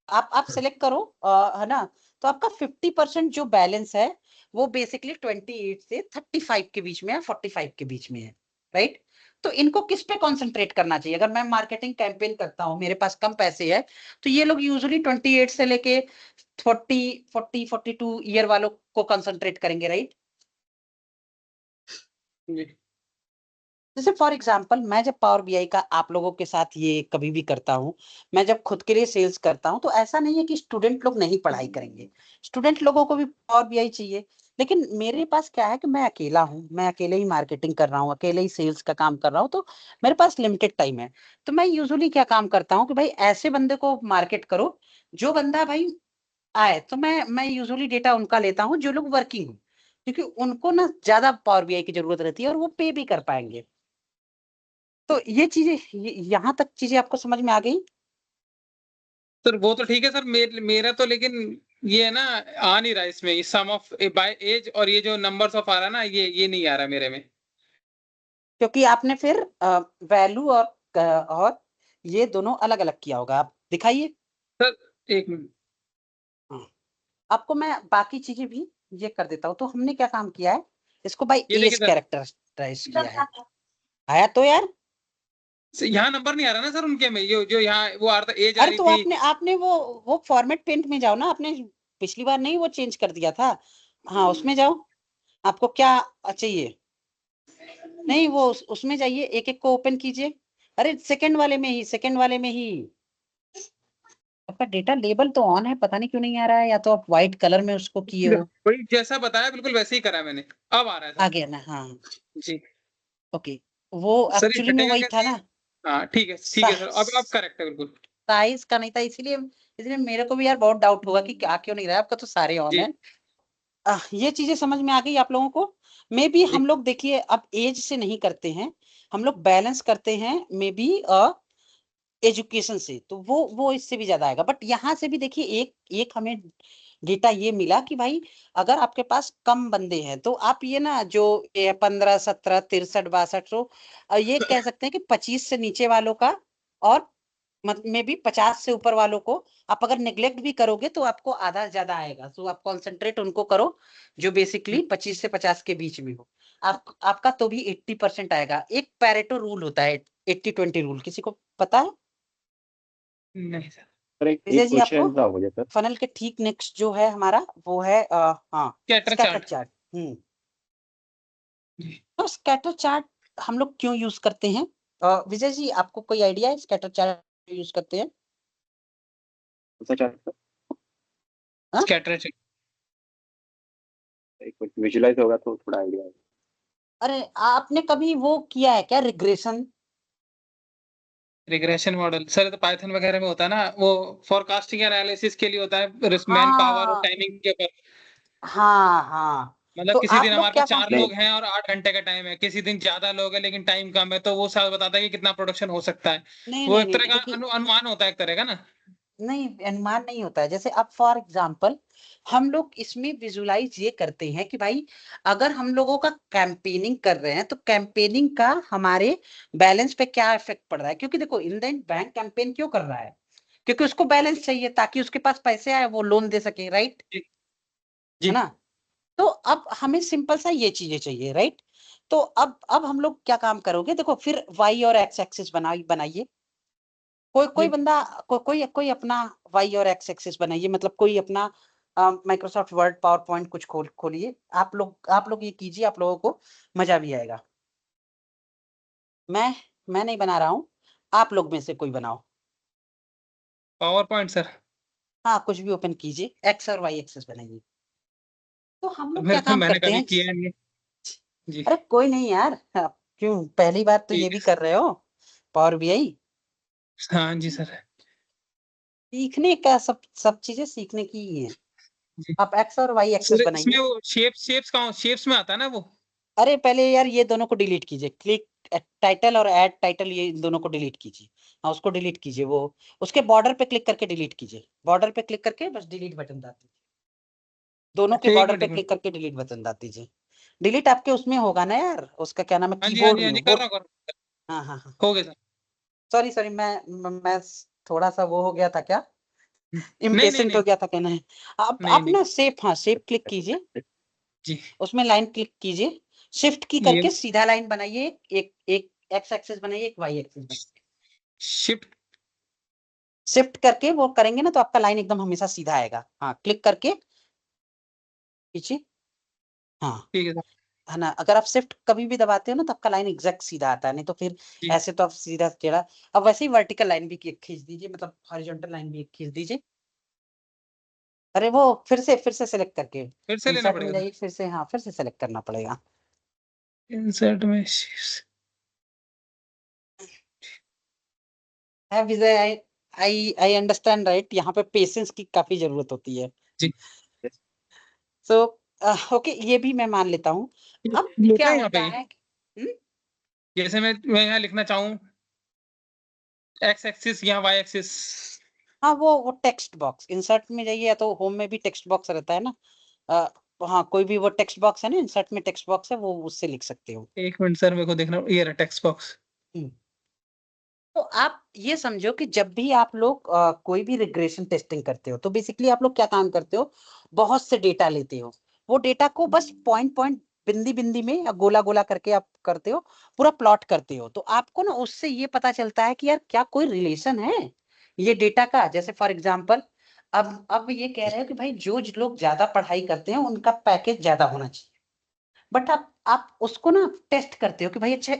आप सेलेक्ट करो, है ना, तो आपका 50% जो बैलेंस है वो बेसिकली 28 से 35 के बीच में है, 45 के बीच में है, राइट? तो इनको किस पे कंसंट्रेट करना चाहिए? अगर मैं मार्केटिंग कैंपेन करता हूं, मेरे पास कम पैसे है, तो ये लोग यूजुअली 28 से लेके 42 ईयर वालों को कंसंट्रेट करेंगे, राइट? जैसे फॉर एग्जाम्पल मैं जब पावर बीआई का आप लोगों के साथ ये कभी भी करता हूँ, मैं जब खुद के लिए सेल्स करता हूँ, तो ऐसा नहीं है कि स्टूडेंट लोग नहीं पढ़ाई करेंगे, स्टूडेंट लोगों को भी पावर बीआई चाहिए। लेकिन मेरे पास क्या है कि मैं अकेला हूँ, मैं अकेले ही मार्केटिंग कर रहा हूँ, अकेले ही सेल्स का काम कर रहा हूँ, तो मेरे पास लिमिटेड टाइम है। तो मैं यूजुअली क्या काम करता हूँ कि भाई ऐसे बंदे को मार्केट करो, जो बंदा भाई आए, तो मैं यूजुअली डेटा उनका लेता हूँ जो लोग वर्किंग हो, क्योंकि उनको ना ज्यादा पावर बीआई की जरूरत रहती है और वो पे भी कर पाएंगे। तो ये चीजें, यहाँ तक चीजें आपको समझ में आ गई? सर वो तो ठीक है सर, मेरा तो लेकिन ये है ना, आ नहीं रहा इसमें सम ऑफ बाय एज, और ये जो नंबर्स ऑफ आ रहा है ना, ये नहीं आ रहा मेरे में। क्योंकि आपने फिर वैल्यू और ये दोनों अलग अलग किया होगा। आप दिखाइए। सर एक मिनट। हाँ, आपको मैं बाकी चीजें भी ये कर देता हूँ। तो हमने क्या काम किया है, इसको बाई ये देखिए एज सर, कैरेक्टराइज किया है। आया तो यार? यहाँ नंबर नहीं आ रहा ना सर उनके में, जो यहाँ वो आ रहा था, एज आ अरे रही तो थी। आपने आपने वो फॉर्मेट पेंट में जाओ ना, आपने पिछली बार नहीं वो चेंज कर दिया था? हाँ, उसमें जाओ। आपको क्या चाहिए? नहीं, वो उसमें जाइए, एक एक को ओपन कीजिए। अरे सेकंड वाले में ही, सेकंड वाले में ही आपका डेटा लेबल तो ऑन है, पता नहीं क्यों नहीं आ रहा है, या तो आप व्हाइट कलर में उसको किए हो। वही जैसा बताया बिल्कुल वैसे ही करा मैंने, अब आ रहा है आ सर। गया ना? हाँ, जी ओके। वो सर, ये एक्चुअली में हटेगा वही था कैसे? ना, हाँ ठीक है, ठीक है सर, अब करेक्ट है बिल्कुल। साइज का नहीं था, इसीलिए इसलिए मेरे को भी यार बहुत डाउट हुआ कि क्या क्यों नहीं रहा है। आपका तो सारे ऑन जी है। ये चीजें समझ में आ गई आप लोगों को? मे बी जी हम लोग देखिए अब एज से नहीं करते हैं, हम लोग बैलेंस करते हैं मे बी एजुकेशन से, तो वो इससे भी ज्यादा आएगा। बट यहाँ से भी देखिए एक एक हमें डेटा ये मिला कि भाई अगर आपके पास कम बंदे हैं, तो आप ये ना जो 15, 17, 63, 62, तो ये कह सकते हैं कि 25 से नीचे वालों का, और में भी 50 से ऊपर वालों को आप अगर नेग्लेक्ट भी करोगे तो आपको आधा ज्यादा आएगा। तो आप कॉन्सेंट्रेट उनको करो जो बेसिकली 25 से 50 के बीच में हो। आपका तो भी 80% आएगा। एक पैरेटो रूल होता है, 80-20 रूल, किसी को पता है? नहीं सर। सर एक विजय जी, आपको क्वेश्चन था मुझे सर। फनल के ठीक नेक्स्ट जो है हमारा वो है हाँ, कैटर स्कैटर चार्ट। चार्ट। जी तो स्कैटर चार्ट हम लोग क्यों यूज करते हैं? विजय जी, आपको कोई आइडिया है स्कैटर चार्ट यूज करते हैं? सर सर हाँ? Scatter chart. एक मिनट विजुलाइज होगा तो थोड़ा आइडिया। अरे आपने कभी वो किया है क्या, रिग्रेशन? रिग्रेशन मॉडल सर तो पाइथन वगैरह में होता है ना, वो फोरकास्टिंग एनालिसिस के लिए होता है, मैन पावर और हाँ टाइमिंग के ऊपर। हाँ हाँ। मतलब तो किसी आप दिन लोग हमारे क्या पास काम? 4 नहीं लोग हैं और 8 घंटे का टाइम है, किसी दिन ज्यादा लोग हैं लेकिन टाइम कम है, तो वो साथ बताता है कि कितना प्रोडक्शन हो सकता है। नहीं वो नहीं एक तरह नहीं, का देखिए, अनुमान होता है, एक तरह का ना। नहीं अनुमान नहीं होता है। जैसे अब फॉर एग्जांपल हम लोग इसमें विजुलाइज ये करते हैं कि भाई अगर हम लोगों का कैंपेनिंग कर रहे हैं, तो कैंपेनिंग का हमारे बैलेंस पे क्या इफेक्ट पड़ रहा है। क्योंकि देखो in the end bank campaign क्यों कर रहा है? क्योंकि उसको बैलेंस चाहिए ताकि उसके पास पैसे आए, वो लोन दे सके, राइट? जी है जी ना? तो अब हमें सिंपल सा ये चीजें चाहिए, राइट? तो अब हम लोग क्या काम करोगे, देखो फिर वाई और एक्स एक्सिस बनाइए। कोई कोई जी बंदा कोई कोई अपना वाई और एक्स एक्सिस बनाइए, मतलब कोई अपना माइक्रोसॉफ्ट वर्ड, पावर पॉइंट कुछ खोलिए। आप लोग ये कीजिए, आप लोगों को मजा भी आएगा। मैं मैं नहीं बना रहा हूँ, आप लोग में से कोई बनाओ। Power point sir. हाँ, कुछ भी ओपन कीजिए, एक्स और वाई एक्सिस बनाइए। तो हम लोग मेरे क्या तो काम मैंने करते कभी हैं, किया नहीं। जी अरे कोई नहीं यार, आप क्यों पहली बार तो ये ठीक भी है। कर रहे हो, पावर बीआई। हाँ जी सर। सीखने का सब सब चीजें सीखने की ही है। जी आप एक्स और वाई एक्सेस सर इसमें बनाइए। वो शेप्स में आता है ना वो। अरे पहले यार ये दोनों को डिलीट कीजिए, क्लिक टाइटल और ऐड टाइटल, ये इन दोनों को डिलीट कीजिए। हाँ उसको डिलीट कीजिए, वो उसके बॉर्डर पे क्लिक करके डिलीट कीजिए, बॉर्डर पे क्लिक करके बस डिलीट बटन दाब दीजिए, दोनों के अच्छा बॉर्डर पे हाँ, एक क्लिक करके डिलीट बतन दाब दीजिए। डिलीट आपके उसमें होगा ना यार, उसका क्या नाम है, हाँ जी हाँ कीबोर्ड जी हाँ में जी वो। कर रहा हूँ। हाँ हाँ हाँ, हो गया सर। सॉरी सॉरी, मैं थोड़ा सा वो हो गया था क्या, नहीं नहीं इम्पेशेंट हो नहीं गया था कहना है। नहीं आप नहीं। ना सेफ, हाँ सेफ क्लिक कीजिए, जी उसमें लाइन क्लिक कीजिए, शिफ्ट की ये करके सीधा लाइन बनाइए, एक एक एक्स एक्सिस बनाइए, एक वाई एक्सिस बनाइए। शिफ्ट। शिफ्ट करके वो करेंगे ना तो आपका लाइन एकदम हमेशा सीधा आएगा। हाँ क्लिक करके पीछे, हाँ ठीक है सर। है ना, अगर आप शिफ्ट कभी भी दबाते हो ना तो आपका लाइन एग्जैक्ट सीधा आता है, नहीं तो फिर जी ऐसे तो आप सीधा टेढ़ा। अब वैसे ही वर्टिकल लाइन भी खींच दीजिए, मतलब हॉरिजॉन्टल लाइन भी खींच दीजिए। अरे वो फिर से सेलेक्ट करके फिर से लेना इंसर्ट में पड़ेगा सर। जाइए, फिर से, हाँ फिर से सेलेक्ट करना पड़ेगा। इंसर्ट में shifts। है विजय, आई आई अंडरस्टैंड राइट, यहाँ पे पेशेंस की काफी जरूरत होती है। जी सो ओके, ये भी मैं मान लेता हूँ। अब लिखना क्या है यहाँ होता पे। है, जैसे मैं यहाँ लिखना चाहूँ एक्स एक्सिस या वाई एक्सिस। हाँ वो टेक्स्ट बॉक्स इंसर्ट में जाइए, या तो होम में भी टेक्स्ट बॉक्स रहता है ना, हाँ कोई भी वो टेक्स्ट बॉक्स है ना, इंसर्ट में टेक्स्ट बॉक्स है, वो उससे लिख सकते हो। एक मिनट सर मेरे को देखना, ये रहा टेक्स्ट बॉक्स। हम्म। तो आप ये समझो कि जब भी आप लोग कोई भी रिग्रेशन टेस्टिंग करते हो तो बेसिकली आप लोग क्या काम करते हो, बहुत से डेटा लेते हो, वो डेटा को बस पॉइंट पॉइंट, बिंदी बिंदी में या गोला गोला करके आप करते हो, पूरा प्लॉट करते हो, तो आपको ना उससे ये पता चलता है कि यार क्या कोई रिलेशन है ये डेटा का। जैसे फॉर एग्जाम्पल, अब ये कह रहे हो कि भाई जो लोग ज्यादा पढ़ाई करते हैं उनका पैकेज ज्यादा होना चाहिए, बट आप उसको ना टेस्ट करते हो कि भाई अच्छा,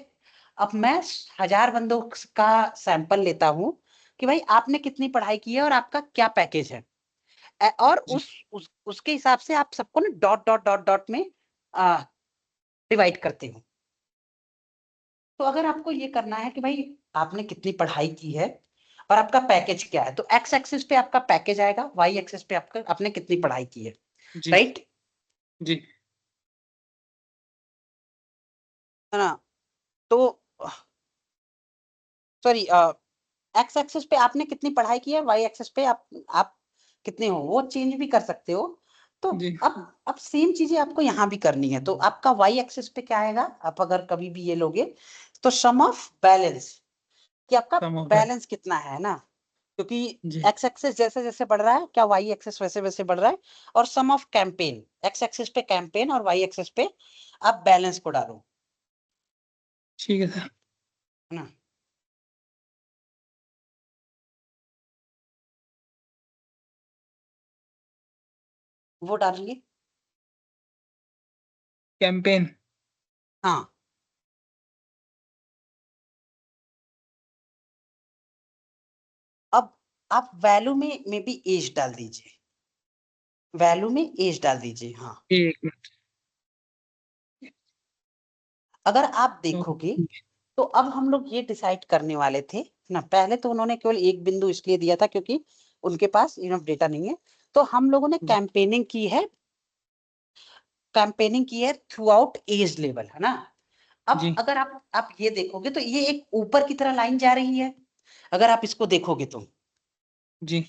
अब मैं 1000 बंदों का सैंपल लेता हूं कि भाई आपने कितनी पढ़ाई की है और आपका क्या पैकेज है, और जी उसके हिसाब से आप सबको ना डॉट डॉट डॉट डॉट में डिवाइड करते हो। तो अगर आपको ये करना है कि भाई आपने कितनी पढ़ाई की है और आपका पैकेज क्या है, तो एक्स एक्सिस पे आपका पैकेज आएगा, वाई एक्सिस पे आपका आपने कितनी पढ़ाई की है, जी राइट, जी है ना। तो सॉरी, एक्स एक्सिस पे आपने कितनी पढ़ाई की है, वाई एक्सिस पे आप कितने हो, वो चेंज भी कर सकते हो। तो जी अब सेम चीजें आपको यहाँ भी करनी है, तो आपका वाई एक्सिस पे क्या आएगा, आप अगर कभी भी ये लोगे तो सम ऑफ बैलेंस, कि आपका सम ऑफ दैट। बैलेंस कितना है ना, क्योंकि जी एक्स एक्सिस जैसे जैसे बढ़ रहा है, क्या वाई एक्सिस वैसे वैसे बढ़ रहा है, और सम ऑफ कैंपेन, एक्स एक्सिस पे कैंपेन और वाई एक्सिस पे आप बैलेंस को डालो, ठीक है सर। है ना। वो डालेंगे, कैंपेन। हाँ। अब आप वैल्यू में भी एज डाल दीजिए, वैल्यू में एज डाल दीजिए, हाँ। एक मिनट। अगर आप तो देखोगे तो अब हम लोग ये डिसाइड करने वाले थे ना, पहले तो उन्होंने केवल एक बिंदु इसलिए दिया था क्योंकि उनके पास इनफ डेटा नहीं है, तो हम लोगों ने जी कैंपेनिंग की है थ्रू आउट एज लेवल, है ना। अब जी अगर आप ये देखोगे तो ये एक ऊपर की तरह लाइन जा रही है, अगर आप इसको देखोगे तो जी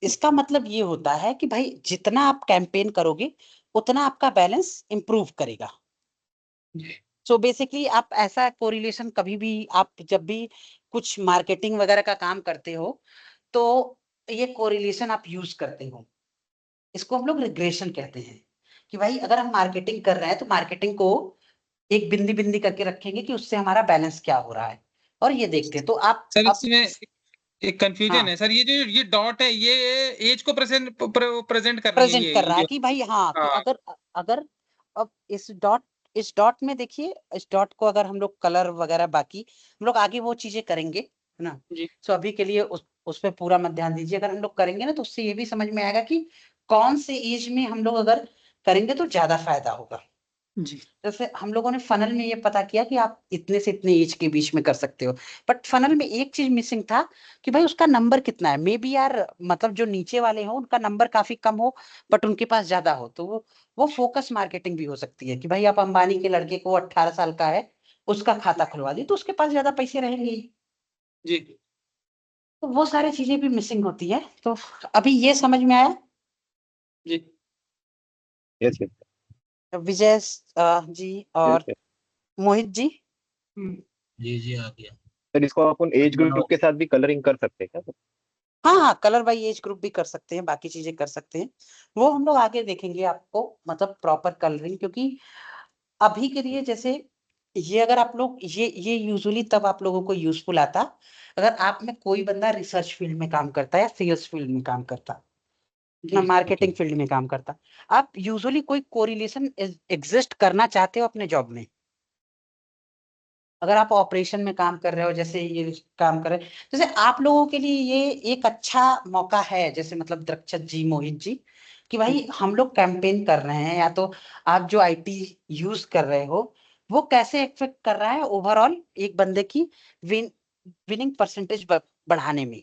इसका मतलब ये होता है कि भाई जितना आप कैंपेन करोगे उतना आपका बैलेंस इंप्रूव करेगा। जी सो बेसिकली आप ऐसा कोरिलेशन कभी भी, आप जब भी कुछ मार्केटिंग वगैरह का काम करते हो तो ये कोरिलेशन आप यूज करते हो, इसको हम लोग रिग्रेशन कहते हैं, कि भाई अगर हम मार्केटिंग कर रहे हैं तो मार्केटिंग को एक बिंदी बिंदी करके रखेंगे कि उससे हमारा बैलेंस क्या हो रहा है, और ये देखते हैं तो आप सर अब इसमें एक कंफ्यूजन हाँ है सर, ये जो ये डॉट है ये एज को प्रेजेंट कर रही है प्रेजेंट कर रहा है ये। कि भाई हाँ, कि हाँ अगर अगर अब इस डॉट में देखिए, इस डॉट को अगर हम लोग कलर वगैरह बाकी हम लोग आगे वो चीजें करेंगे, है ना। जी सो अभी के लिए उस पे पूरा मत ध्यान दीजिए, अगर हम लोग करेंगे ना तो उससे ये भी समझ में आएगा कि कौन से एज में हम लोग अगर करेंगे तो ज्यादा फायदा होगा। जी जैसे हम लोगों ने फनल में ये पता किया कि आप इतने से इतने एज के बीच में कर सकते हो, बट फनल में एक चीज मिसिंग था कि भाई उसका नंबर कितना है। मे बी यार मतलब जो नीचे वाले हो उनका नंबर काफी कम हो बट उनके पास ज्यादा हो, तो वो फोकस मार्केटिंग भी हो सकती है कि भाई आप अंबानी के लड़के को 18 साल का है उसका खाता खुलवा दी तो उसके पास ज्यादा पैसे रहेंगे ही। जी तो वो सारी चीजें भी मिसिंग होती है। तो अभी ये समझ में आया जी यस यस विजय जी और यस। मोहित जी? जी जी आ गया। सर इसको अपन एज ग्रुप के साथ भी कलरिंग कर सकते हैं क्या सर? हाँ हाँ, कलर बाई एज ग्रुप भी कर सकते हैं, बाकी चीजें कर सकते हैं, वो हम लोग आगे देखेंगे आपको मतलब प्रॉपर कलरिंग। क्योंकि अभी के लिए जैसे ये अगर आप लोग ये यूजुअली तब आप लोगों को यूजफुल आता अगर आप में कोई बंदा रिसर्च फील्ड में काम करता है या सेल्स फील्ड में काम करता या मार्केटिंग फील्ड में काम करता। आप यूजुअली कोई कोरिलेशन एग्जिस्ट करना चाहते हो अपने जॉब में। अगर आप ऑपरेशन में काम कर रहे हो जैसे ये काम कर रहे हैं, जैसे आप लोगों के लिए ये एक अच्छा मौका है जैसे मतलब द्रक्षत जी मोहित जी कि भाई हम लोग कैंपेन कर रहे हैं या तो आप जो आईटी यूज कर रहे हो वो कैसे इफेक्ट कर रहा है ओवरऑल एक बंदे की विनिंग परसेंटेज बढ़ाने में,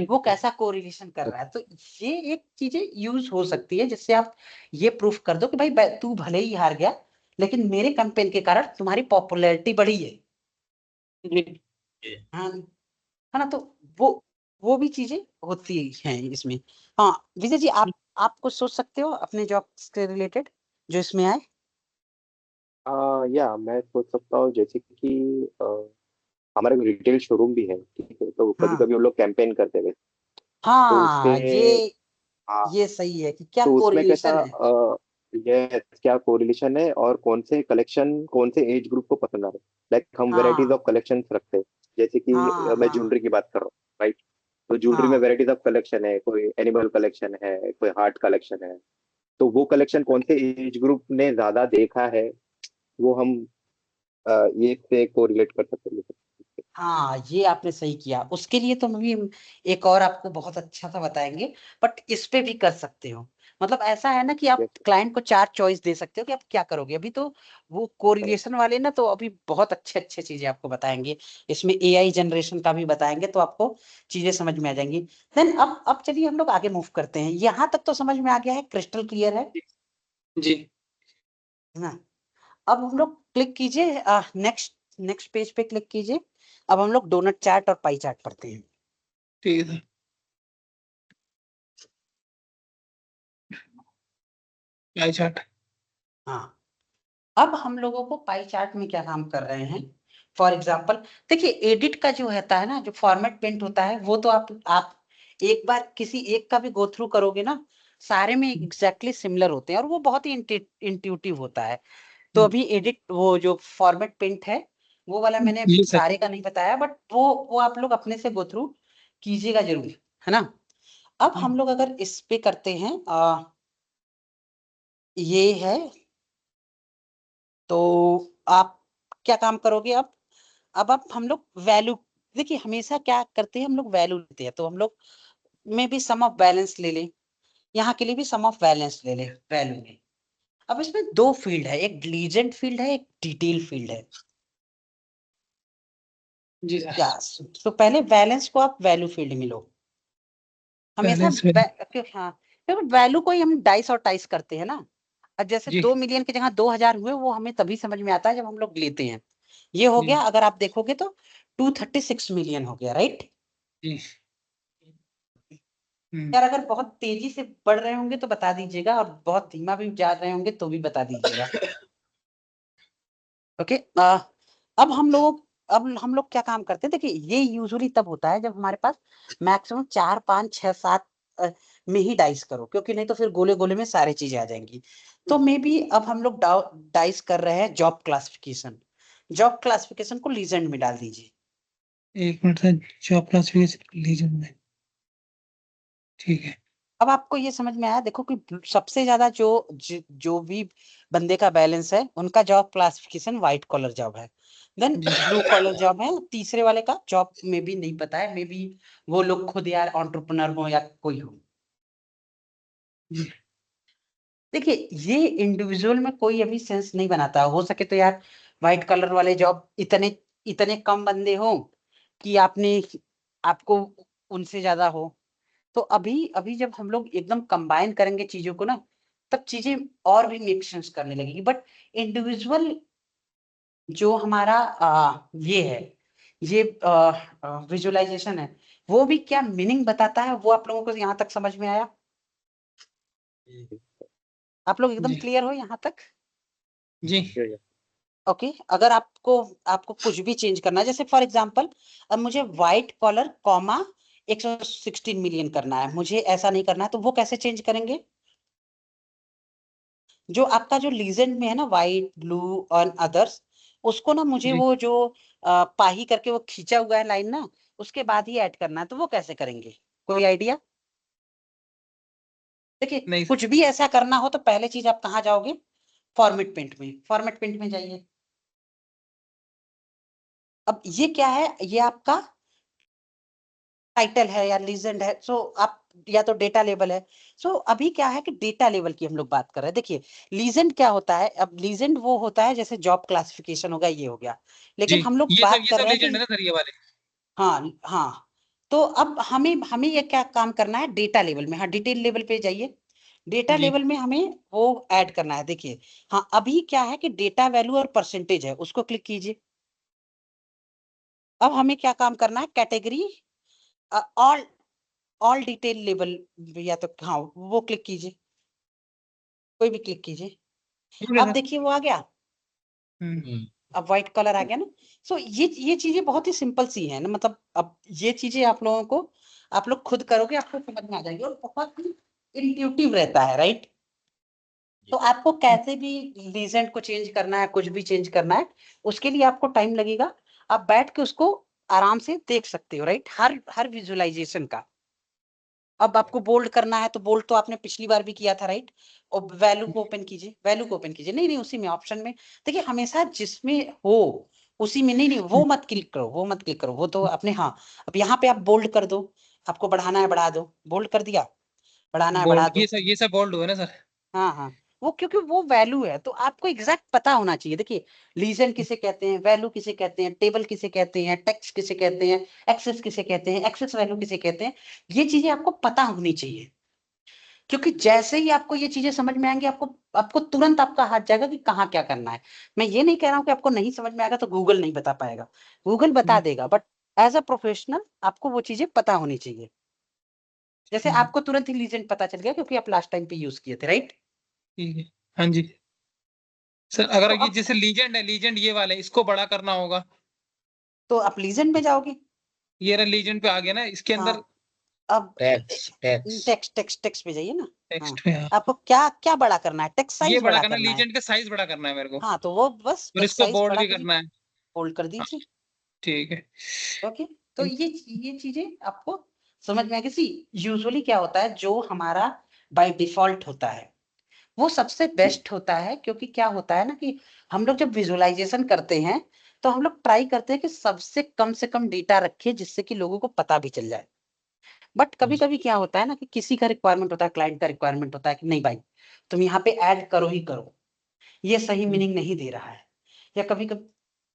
वो कैसा कोरिलेशन कर रहा है। तो ये एक चीजें यूज हो सकती है जिससे आप ये प्रूफ कर दो कि भाई तू भले ही हार गया लेकिन मेरे कैंपेन के कारण तुम्हारी पॉपुलैरिटी बढ़ी है। हाँ है ना, तो वो भी चीजें होती हैं इसमें। हाँ विजय जी आप कुछ सोच सकते हो अपने जॉब से रिलेटेड जो इसमें आए? या मैं सोच सकता हूँ जैसे कि हमारा रिटेल शोरूम भी है, ठीक है, तो कभी हाँ कभी हम लोग कैंपेन करते हैं। तो हाँ, उसमें हाँ, ये सही है कि क्या तो उसमें कैसा कोरिलेशन है। ये क्या कोरिलेशन है और कौन से कलेक्शन कौन से एज ग्रुप को पसंद आ रहे हैं। लाइक हम वेराइटीज हाँ ऑफ कलेक्शंस रखते हैं। जैसे कि हाँ मैं हाँ ज्वेलरी की बात कर रहा हूँ, राइट। तो ज्वेलरी में हाँ वेराइटीज ऑफ कलेक्शन है, कोई एनिमल कलेक्शन है, कोई हार्ट कलेक्शन है। तो वो कलेक्शन कौन से एज ग्रुप ने ज्यादा देखा है, वो हम ये से कोरिलेट कर सकते हैं। हाँ, ये आपने सही किया। उसके लिए तो भी हम एक और आपको बहुत अच्छा सा बताएंगे, बट इस पे भी कर सकते हो। मतलब ऐसा है ना कि आप Yes, क्लाइंट को 4 चॉइस दे सकते हो कि आप क्या करोगे। अभी तो वो correct. कोरिलेशन वाले ना तो अभी बहुत अच्छे अच्छे चीजें आपको बताएंगे, इसमें एआई जनरेशन का भी बताएंगे तो आपको चीजें समझ में आ जाएंगी। देन अब चलिए हम लोग आगे मूव करते हैं। यहाँ तक तो समझ में आ गया है, क्रिस्टल क्लियर है जी ना? अब हम लोग क्लिक कीजिए नेक्स्ट नेक्स्ट पेज पे क्लिक कीजिए। अब हम लोग डोनट चार्ट और पाई चार्ट पढ़ते हैं। ठीक है आई चार्ट। हाँ, अब हम लोगों को पाई चार्ट में क्या काम कर रहे हैं। फॉर एग्जाम्पल देखिए, एडिट का जो होता है ना, जो फॉर्मेट प्रिंट होता है वो तो आप एक बार किसी एक का भी गो थ्रू करोगे ना, सारे में एग्जैक्टली सिमिलर होते हैं और वो बहुत ही इंट्यूटिव होता है। तो अभी एडिट वो जो फॉर्मेट प्रिंट है वो वाला मैंने ये सर सारे का नहीं बताया, बट वो आप लोग अपने से गो थ्रू कीजिएगा जरूर, है ना? अब हम लोग अगर इस पे करते हैं ये है, तो आप क्या काम करोगे अब आप हम लोग वैल्यू, देखिए हमेशा क्या करते हैं हम लोग वैल्यू लेते हैं, तो हम लोग में भी सम ऑफ बैलेंस ले लें, यहाँ के लिए भी सम ऑफ बैलेंस ले लें वैल्यू में। अब इसमें दो फील्ड है, एक लीजेंड फील्ड है, एक डिटेल फील्ड है। जी सर क्या तो पहले बैलेंस को आप वैल्यू फील्ड में लो हमेशा बैलेंस में हाँ, क्योंकि वैल्यू को ही हम डाइस और टाइस करते हैं ना। अब जैसे जी 2 मिलियन की जगह 2000 हुए वो हमें तभी समझ में आता है जब हम लोग लेते हैं। ये हो जी गया, अगर आप देखोगे तो 236 मिलियन हो गया, राइट? जी यार अगर बहुत तेजी से बढ़ रहे होंगे तो बता दीजिएगा, और बहुत धीमा भी जा रहे होंगे तो भी बता दीजिएगा। ओके। अब हम लोग क्या काम करते हैं, देखिए ये यूजुअली तब होता है जब हमारे पास मैक्सिमम 4 5 6 7 में ही डाइस करो, क्योंकि नहीं तो फिर गोले गोले में सारी चीजें आ जाएंगी। तो मे बी अब हम लोग डाइस कर रहे हैं जॉब क्लासिफिकेशन। जॉब क्लासिफिकेशन को लीजेंड में डाल दीजिए। एक minute sir job classification legend में ठीक है अब आपको ये समझ में आया, देखो कि सबसे ज्यादा जो भी बंदे का बैलेंस है उनका job classification white collar job है। देन जी ब्लू कॉलर जॉब है, तीसरे वाले का जॉब में भी नहीं पता है, मे बी वो लोग खुद यार एंटरप्रेन्योर हो या कोई हो। जी देखिए ये इंडिविजुअल में कोई अभी सेंस नहीं बनाता। हो सके तो यार व्हाइट कलर वाले जॉब इतने इतने कम बंदे हो कि आपको उनसे ज्यादा हो। तो अभी अभी जब हम लोग एकदम कंबाइन करेंगे चीजों को ना, तब चीजें और भी मेक सेंस करने लगेगी। बट इंडिविजुअल जो हमारा ये है, ये विजुअलाइजेशन है, वो भी क्या मीनिंग बताता है, वो आप लोगों को यहाँ तक समझ में आया? आप लोग एकदम जी क्लियर हो यहाँ तक? जी ओके अगर आपको आपको कुछ भी चेंज करना है, जैसे फॉर एग्जांपल अब मुझे व्हाइट कॉलर कॉमा 116 मिलियन करना है, मुझे ऐसा नहीं करना है, तो वो कैसे चेंज करेंगे? जो आपका जो लीजेंड में है ना व्हाइट ब्लू और अदर्स, उसको ना मुझे जी वो जो पाही करके वो खींचा हुआ है लाइन ना, उसके बाद ही ऐड करना है, तो वो कैसे करेंगे? कोई आइडिया? देखिए नहीं कुछ भी ऐसा करना हो तो पहले चीज आप कहाँ जाओगे? फॉर्मेट पेंट में, फॉर्मेट पेंट में जाइए। अब ये क्या है, ये आपका टाइटल है या लीजेंड है, सो आप या तो डेटा लेवल है। सो अभी क्या है कि डेटा लेवल की हम लोग बात कर रहे हैं। देखिए लीजेंड क्या होता है, अब लीजेंड वो होता है जैसे जॉब क्लासिफिकेशन होगा, ये हो गया, जी लेकिन हम लोग ये बात कर सब रहे हैं लेजेंड है कि ना सर ये वाले। हाँ हाँ। तो अब हमें हमें ये क्या काम करना है डेटा लेवल में? हाँ डिटेल लेवल पे जाइए, डेटा जी लेवल में हमें वो ऐड करना है। देखिए हाँ अभी क्या है कि डेटा वैल्यू और परसेंटेज है, उसको क्लिक कीजिए। अब हमें क्या काम करना है, category all all detail level, या तो हाँ वो क्लिक कीजिए, कोई भी क्लिक कीजिए। ठीक है अब सर। देखिए वो आ गया, अब व्हाइट कलर आ गया ना। सो ये चीजें बहुत ही सिंपल सी हैं ना, मतलब अब ये चीजें आप लोगों को आप लोग खुद करोगे आपको समझ में आ जाएगी, और बहुत ही इंट्यूटिव रहता है, राइट? तो आपको कैसे भी लीजेंड को चेंज करना है, कुछ भी चेंज करना है, उसके लिए आपको टाइम लगेगा। आप बैठ के उसको आराम से देख सकते हो, राइट? हर हर विजुअलाइजेशन का। अब आपको बोल्ड करना है तो बोल्ड तो आपने पिछली बार भी किया था, राइट? और वैल्यू को ओपन कीजिए, वैल्यू को ओपन कीजिए, नहीं नहीं उसी में ऑप्शन में। देखिए हमेशा जिसमें हो उसी में, नहीं नहीं वो मत क्लिक करो, वो मत क्लिक करो, वो तो अपने हाँ। अब यहाँ पे आप बोल्ड कर दो, आपको बढ़ाना है बढ़ा दो, बोल्ड कर दिया, बढ़ाना है बढ़ा बोल्ड दो। ये सब बोल्ड हुआ ना सर। हाँ हाँ, वो क्योंकि वो वैल्यू है तो आपको एग्जैक्ट पता होना चाहिए। देखिए लीजन किसे कहते हैं, वैल्यू किसे कहते हैं, टेबल किसे कहते हैं, टेक्स्ट किसे कहते हैं, एक्सेस किसे कहते हैं, एक्सेस वैल्यू किसे कहते हैं, ये चीजें आपको पता होनी चाहिए। क्योंकि जैसे ही आपको ये चीजें समझ में आएंगी, आपको आपको तुरंत आपका हाथ जाएगा कि कहाँ क्या करना है। मैं ये नहीं कह रहा हूँ कि आपको नहीं समझ में आएगा तो गूगल नहीं बता पाएगा, गूगल बता देगा, बट एज अ प्रोफेशनल आपको वो चीजें पता होनी चाहिए। जैसे आपको तुरंत ही लीजेंड पता चल गया क्योंकि आप लास्ट टाइम पे यूज किए थे, राइट? ठीक है। हाँ जी सर, अगर तो ये अब जैसे लीजेंड है, लीजेंड ये वाले इसको बड़ा करना होगा। तो आप लीजेंड में जाओगे। ये रहा लीजेंड पे आ गया ना, इसके हाँ अंदर अब टैक्स टेक्स्ट पे जाइए ना। हाँ टेक्स्ट में आपको क्या क्या बड़ा करना है, टेक्स्ट ये साइज बड़ा बड़ा करना, करना है। लीजेंड का साइज बड़ा करना है मेरे को, हाँ तो वो बस और टेक्स्ट इसको साइज बोल्ड बड़ा भी करिए, करना है। होल्ड कर हाँ, दीजिए। ठीक है। ओके तो ये चीजें आपको समझ में आएगी। सी यूजुअली क्या होता है, जो हमारा बाय डिफॉल्ट होता है वो सबसे बेस्ट होता है, क्योंकि क्या होता है ना कि हम लोग जब विजुअलाइजेशन करते हैं तो हम लोग ट्राई करते हैं कि सबसे कम से कम डेटा रखें जिससे कि लोगों को पता भी चल जाए। बट कभी कभी क्या होता है ना कि किसी का रिक्वायरमेंट होता है, क्लाइंट का रिक्वायरमेंट होता है कि नहीं भाई तुम यहाँ पे ऐड करो ही करो, ये सही मीनिंग नहीं दे रहा है, या कभी कभी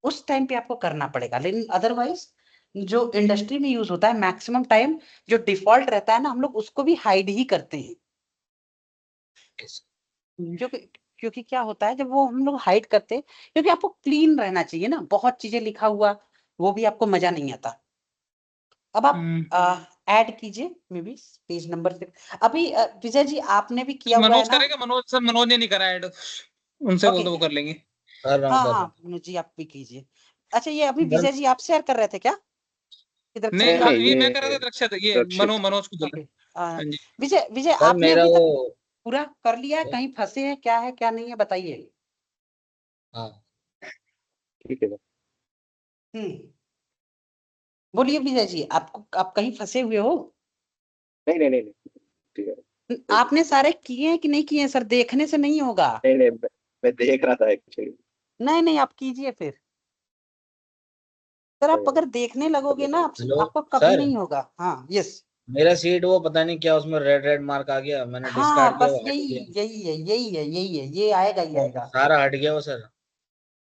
उस टाइम पे आपको करना पड़ेगा। लेकिन अदरवाइज जो इंडस्ट्री में यूज होता है मैक्सिमम टाइम, जो डिफॉल्ट रहता है ना हम लोग उसको भी हाइड ही करते हैं। क्योंकि क्योंकि क्या होता है जब वो हम लोग हाइड करते हैं, क्योंकि आपको क्लीन रहना चाहिए ना, बहुत चीजें लिखा हुआ वो भी आपको मजा नहीं आता। अब आप ऐड कीजिए मे बी पेज नंबर से। अभी विजय जी आपने भी किया हुआ है मनोज ना? करेगा, मनोज सर, मनोज ने नहीं करा ऐड, उनसे बोल ओके दो वो कर लेंगे। कर रहा हूँ हाँ कर रहा हाँ हूँ मनोज जी आप भी कीजिए। अच्छा ये अभी सर। विजय जी आप शेयर कर रहे थे क्या? इधर नहीं जी नहीं आप? नहीं ये मैं कर रहा ये था रक्षा, ये रक्षित। मनोज को बोल ओके रहा। हाँ जी। विजय विजय सर आपने मेरा अभी वो तक पूरा कर लिया है, कहीं फंसे हैं, क्या है क्या नहीं है बताइए। हाँ ठीक है। हम्म बोलिए विजय जी, आपको आप कहीं फंसे हुए हो? नहीं नहीं नहीं नहीं, ठीक है। आपने सारे किए हैं कि नहीं किए हैं सर? देखने से नहीं होगा। नहीं नहीं मैं देख रहा था एक्चुअली। नहीं नहीं आप कीजिए फिर। सर आप अगर देखने लगोगे ना आप, हेलो आपको कभी सर। नहीं होगा। हाँ यस। मेरा सीट वो पता नहीं क्या उसमें रेड रेड मार्क आ गया, मैंने हाँ डिस्कार्ड किया, बस वो हट यही गया। यही है यही है यही है, ये आएगा ये वो आएगा। सारा हट गया वो सर।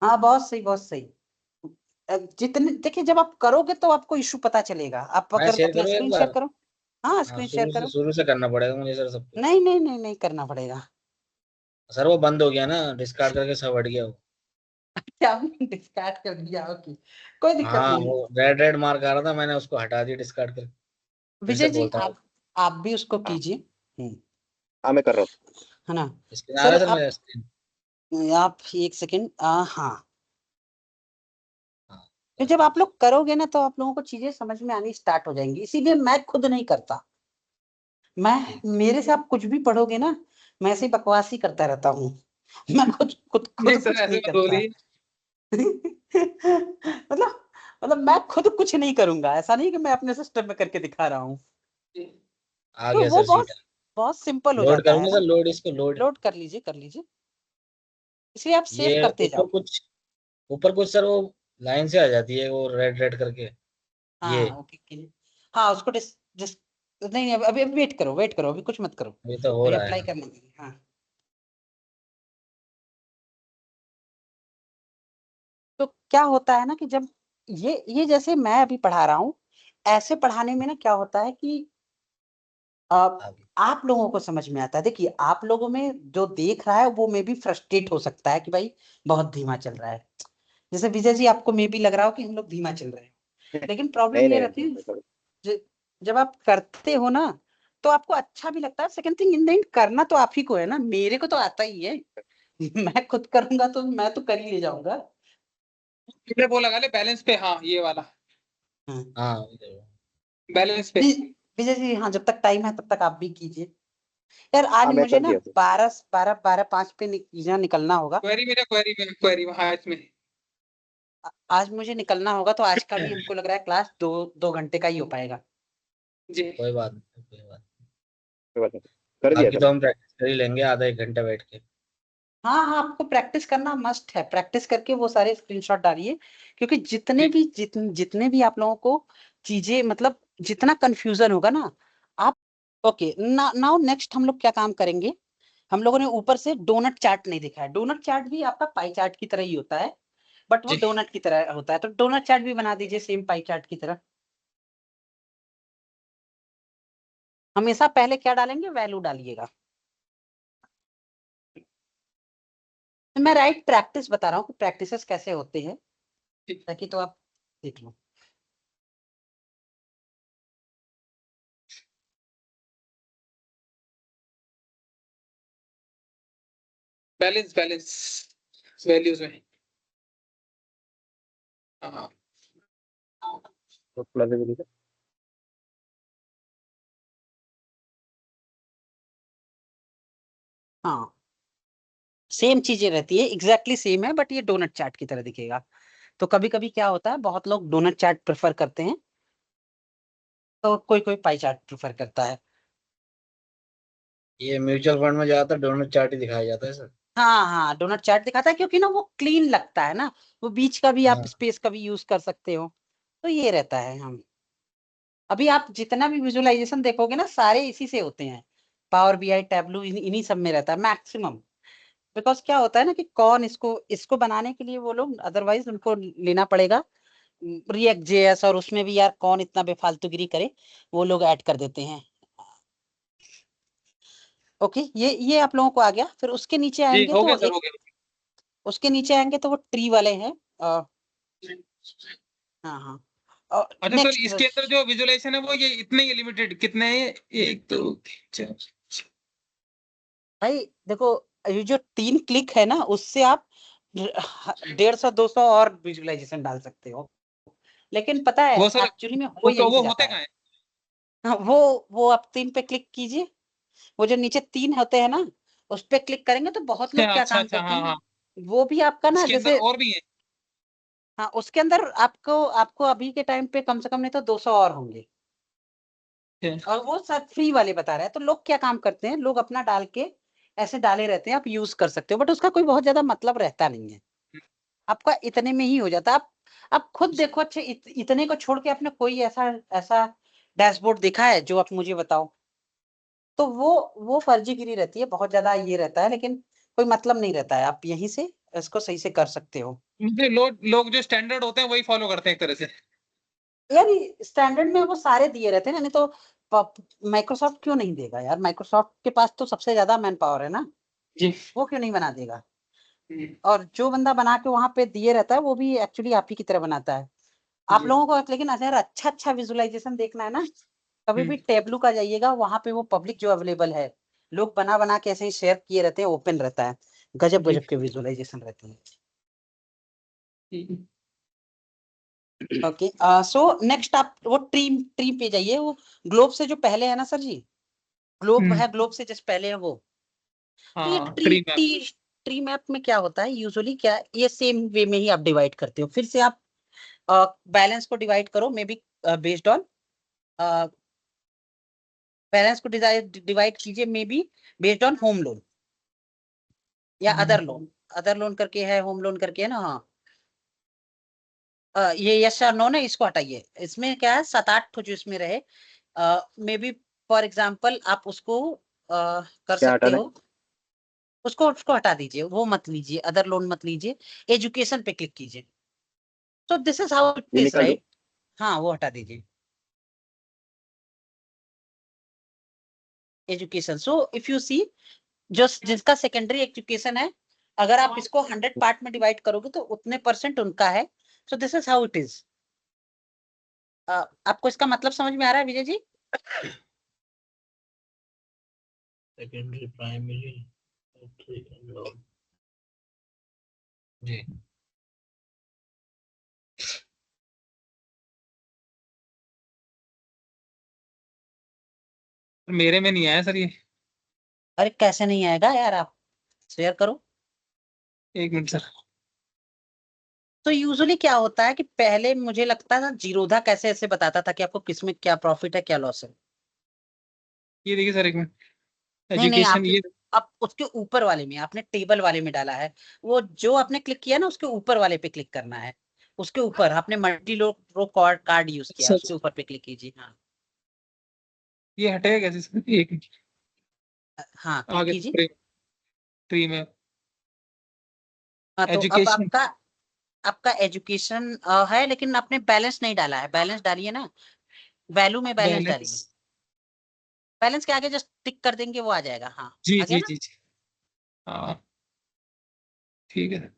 हाँ बहुत सही बहुत सही। जितने देखिए जब आप करोगे तो आपको इशू पता चलेगा। आप मैं अगर शेयर अपना करूँ एक स्क्रीन शेयर बार? करो। हाँ हाँ, स्क्रीन शेयर करो। शुरू से करना पड़ेगा मुझे सर सब कुछ। नहीं नहीं नहीं नहीं करना पड़ेगा। सर वो बंद हो गया ना, डिस्कार्ड करके सब हट गया वो। क्या आपने डिस्कार्ड कर दिया? ओके कोई दिक्कत हाँ, नहीं। वो रेड रेड मार्क आ रहा था, मैंने उसको हटा दिया डिस्कार्ड करके। फिर से विजय जी खोलता हूँ। आप भी उसको हाँ कीजिए। हाँ, मैं कर रहा हूँ। है ना? स्क्रीन आ रहा सर है सर आप मेरा स्क्रीन? एक सेकेंड हाँ। हाँ तो जब आप लोग करोगे ना तो आप लोगों को चीजें समझ में आनी स्टार्ट हो जाएंगी, इसीलिए मैं खुद नहीं करता। मैं ठीक। मेरे से आप कुछ भी पढ़ोगे ना, मैं ऐसे ही बकवास ही करता रहता हूँ। मैं खुद खुद नहीं खुद सर, कुछ ऐसे नहीं मत करता। बोलिए। मतलब मैं खुद कुछ नहीं करूंगा, ऐसा नहीं कि मैं अपने सिस्टम में करके दिखा रहा हूँ। आ तो गया वो सर बहुत सीट। बहुत सिंपल हो लोड जाता करूँ है ना ना। सर, लोड इसको लोड। लोड कर लीजिए कर लीजिए। इसलिए आप सेव ये करते जाओ। ऊपर कुछ सर वो लाइन से आ जाती है वो रेड रेड करके। ये हाँ ओके कीजिए। हाँ उसको डिस डिस नहीं नहीं अभी अभी वेट करो अभी कुछ मत करो। ये तो हो अभी रहा है अप्लाई हाँ। करने दीजिए हाँ। तो क्या होता है ना कि जब ये जैसे मैं अभी पढ़ा रहा हूँ, ऐसे पढ़ाने में ना क्या होता है कि आ गया। आप लोगों को समझ में आता है। देखिए आप लोगों में जो देख रहा है वो मे भी फ्रस्ट्रेट हो सकता है कि भाई बहुत धीमा चल रहा है। जैसे विजय जी आपको मे भी लग रहा हो कि हम लोग धीमा चल रहे हैं, लेकिन प्रॉब्लम नहीं ये नहीं रहती नहीं, है नहीं, ज- जब आप करते हो ना तो आपको अच्छा भी लगता है। Second thing in the end करना तो आप ही को है ना, मेरे को तो आता ही है। मैं खुद करूंगा तो मैं तो कर ही ले जाऊंगा। तुमने वो लगा ले बैलेंस पे, हाँ ये वाला हाँ हाँ बैलेंस पे। विजय जी हाँ जब तक टाइम है तब तक आप भी कीजिए। यार आज हाँ मैं मुझे कर ना दिया सर। 12:05 पे यहाँ निकलना होगा। क्वेरी में हाँ इसमें। आज मुझे निकलना होगा तो आज का भी हमको लग रहा है क्लास 2 घंटे का ही हो पाएगा। जी। कोई बात नहीं, कोई बात कोई बात नहीं, कर नहीं। दिया बाकी सर। तो हम प्रैक्टिस कर ही लेंगे आधा एक घंटा बैठ के। हाँ हाँ आपको प्रैक्टिस करना मस्ट है। प्रैक्टिस करके वो सारे स्क्रीनशॉट डालिए, क्योंकि जितने भी आप लोगों को चीजें मतलब जितना कंफ्यूजन होगा ना आप ओके नाउ नेक्स्ट हम लोग क्या काम करेंगे। हम लोगों ने ऊपर से डोनट चार्ट नहीं देखा है। डोनट चार्ट भी आपका पाई चार्ट की तरह ही होता है, बट वो जी डोनट की तरह होता है। तो डोनट चार्ट भी बना दीजिए सेम पाई चार्ट की तरह। हमेशा पहले क्या डालेंगे, वैल्यू डालिएगा। मैं राइट प्रैक्टिस बता रहा हूँ कि प्रैक्टिसेस कैसे होते हैं, जी। ताकि तो आप देख लो। बैलेंस बैलेंस वैल्यूज में। हाँ तो थोड़ा सा भी सर। हाँ सेम चीजें रहती है, एग्जैक्टली सेम है, बट ये डोनट चार्ट की तरह दिखेगा। तो कभी कभी क्या होता है बहुत लोग डोनट चार्ट प्रेफर करते हैं, तो कोई कोई पाई चार्ट प्रेफर करता है। ये म्यूचुअल फंड में ज्यादातर डोनट चार्ट ही दिखाया जाता है सर। हाँ हाँ डोनट चार्ट दिखाता है क्योंकि ना वो क्लीन लगता है ना। वो बीच का भी आप हाँ स्पेस का भी यूज कर सकते हो। तो ये रहता है। हम अभी आप जितना भी विजुअलाइजेशन देखोगे ना सारे इसी से होते हैं। पावर बीआई टैबलू इन्हीं सब में रहता है मैक्सिमम। बिकॉज क्या होता है ना कि कौन इसको इसको बनाने के लिए वो लोग अदरवाइज उनको लेना पड़ेगा रिएक्ट जेएस, और उसमें भी यार कौन इतना बेफालतूगिरी करे, वो लोग ऐड कर देते हैं। ओके ये आप लोगों को आ गया। फिर उसके नीचे जी आएंगे हो तो गया सर, एक हो गया। उसके नीचे आएंगे तो वो ट्री वाले हैं। हाँ हाँ अच्छा सर, नेक्स्ट। इसके अंदर जो विजुअलाइजेशन है वो ये इतने ही लिमिटेड कितने हैं? एक दो तीन चार। भाई देखो ये जो 3 क्लिक है ना उससे आप 150-200 और विजुअलाइजेशन डाल सकते हो। लेकिन पता है वो सर, एक्चुअली में हो यहीं वो से जाता होते है। कहाँ है? हाँ, वो आप 3 पे क्लिक कीजिए। वो जो नीचे 3 होते हैं ना उस पे क्लिक करेंगे तो बहुत लोग अच्छा क्या अच्छा काम अच्छा, करते हाँ हैं। हाँ। वो भी आपका ना इसके अंदर जैसे और भी है? हाँ उसके अंदर आपको आपको अभी के टाइम पे कम से कम नहीं तो 200 और होंगे। अच्छा। और वो सब फ्री वाले बता रहे हैं। तो लोग क्या काम करते हैं, लोग अपना डाल के ऐसे डाले रहते हैं। आप यूज कर सकते हो बट उसका कोई बहुत ज्यादा मतलब रहता नहीं है। आपका इतने में ही हो जाता है। आप खुद देखो अच्छे इतने को छोड़ के आपने कोई ऐसा ऐसा डैशबोर्ड देखा है जो, आप मुझे बताओ। तो वो फर्जीगिरी रहती है, बहुत ज्यादा ये रहता है, लेकिन कोई मतलब नहीं रहता है, आप यहीं से इसको सही से कर सकते हो। मुझे लोग जो स्टैंडर्ड होते हैं वही फॉलो करते हैं एक तरह से। यार स्टैंडर्ड में वो सारे दिए रहते हैं ना, नहीं तो माइक्रोसॉफ्ट क्यों नहीं देगा यार, माइक्रोसॉफ्ट के पास तो सबसे ज्यादा मैन पावर है ना, जी। वो क्यों नहीं बना देगा। और जो बंदा बना के वहां पे दिए रहता है वो भी एक्चुअली आप ही की तरह बनाता है। आप जी। लोगों को लेकिन अगर अच्छा विजुअलाइजेशन देखना है ना, कभी भी टेबलू का जाइएगा, वहां पे वो पब्लिक जो अवेलेबल है, लोग बना बना के ऐसे ही शेयर किए रहते हैं, ओपन रहता है, गजब जी। गजब के विजुअलाइजेशन रहते हैं। जी। ओके, सो नेक्स्ट आप वो ट्री ट्री पे जाइए, वो ग्लोब से जो पहले है ना सर जी, ग्लोब है, ग्लोब से जस्ट पहले है वो। तो ये हाँ, tree tree map. Tree tree map में क्या होता है यूजुअली, क्या ये सेम वे में ही आप डिवाइड करते हो, फिर से आप बैलेंस को डिवाइड करो, may be based on balance को डिवाइड कीजिए, may be based on home loan या अदर लोन करके है, होम लोन करके है ना, हाँ। ये यस और नो ना, इसको हटाइए, इसमें क्या है 7-8 जो इसमें रहे, मे बी फॉर एग्जाम्पल आप उसको कर क्या सकते हटाना है? हो, उसको उसको हटा दीजिए, वो मत लीजिए, अदर लोन मत लीजिए, एजुकेशन पे क्लिक कीजिए। तो दिस इज हाउ इट ये इज, निकाल दो। राइट। हाँ, वो हटा दीजिए, education. So if you see, जो जिसका सेकेंडरी एजुकेशन है, अगर आप इसको 100 पार्ट में डिवाइड करोगे तो उतने परसेंट उनका है। So this is how it is. आपको इसका मतलब समझ में आ रहा है विजय जी? सेकेंडरी प्राइमरी जी। मेरे में नहीं आया सर ये। अरे कैसे नहीं आएगा यार, आप शेयर करो। एक मिनट सर। तो यूजुअली क्या होता है कि पहले मुझे लगता था जीरोधा कैसे ऐसे बताता था कि आपको किसमें क्या प्रॉफिट है क्या लॉस है। ये देखिए सर, एक मिनट। नहीं नहीं, एजुकेशन ये। आप उसके ऊपर वाले में, आपने टेबल वाले में डाला है, वो जो आपने क्लिक किया ना उसके ऊपर वाले पे क्लिक करना है, उसके ऊपर आपने मल्टी रो कार्ड यूज किया है, अच्छा उसके अच्छा, ऊपर पे क्लिक कीजिए। हाँ ये हटेगा कैसे सर? एक मिनट। हाँ, क्लिक आगे कीजिए। ट्री में हाँ, तो अब एजुकेशन। आपका एजुकेशन है, लेकिन आपने बैलेंस नहीं डाला है, बैलेंस डालिए ना, वैल्यू में बैलेंस बैलेंस। डालिए, बैलेंस के आगे जस्ट टिक कर देंगे वो आ जाएगा। हाँ, जी आ गया जी ना। जी जी। हाँ, ठीक है।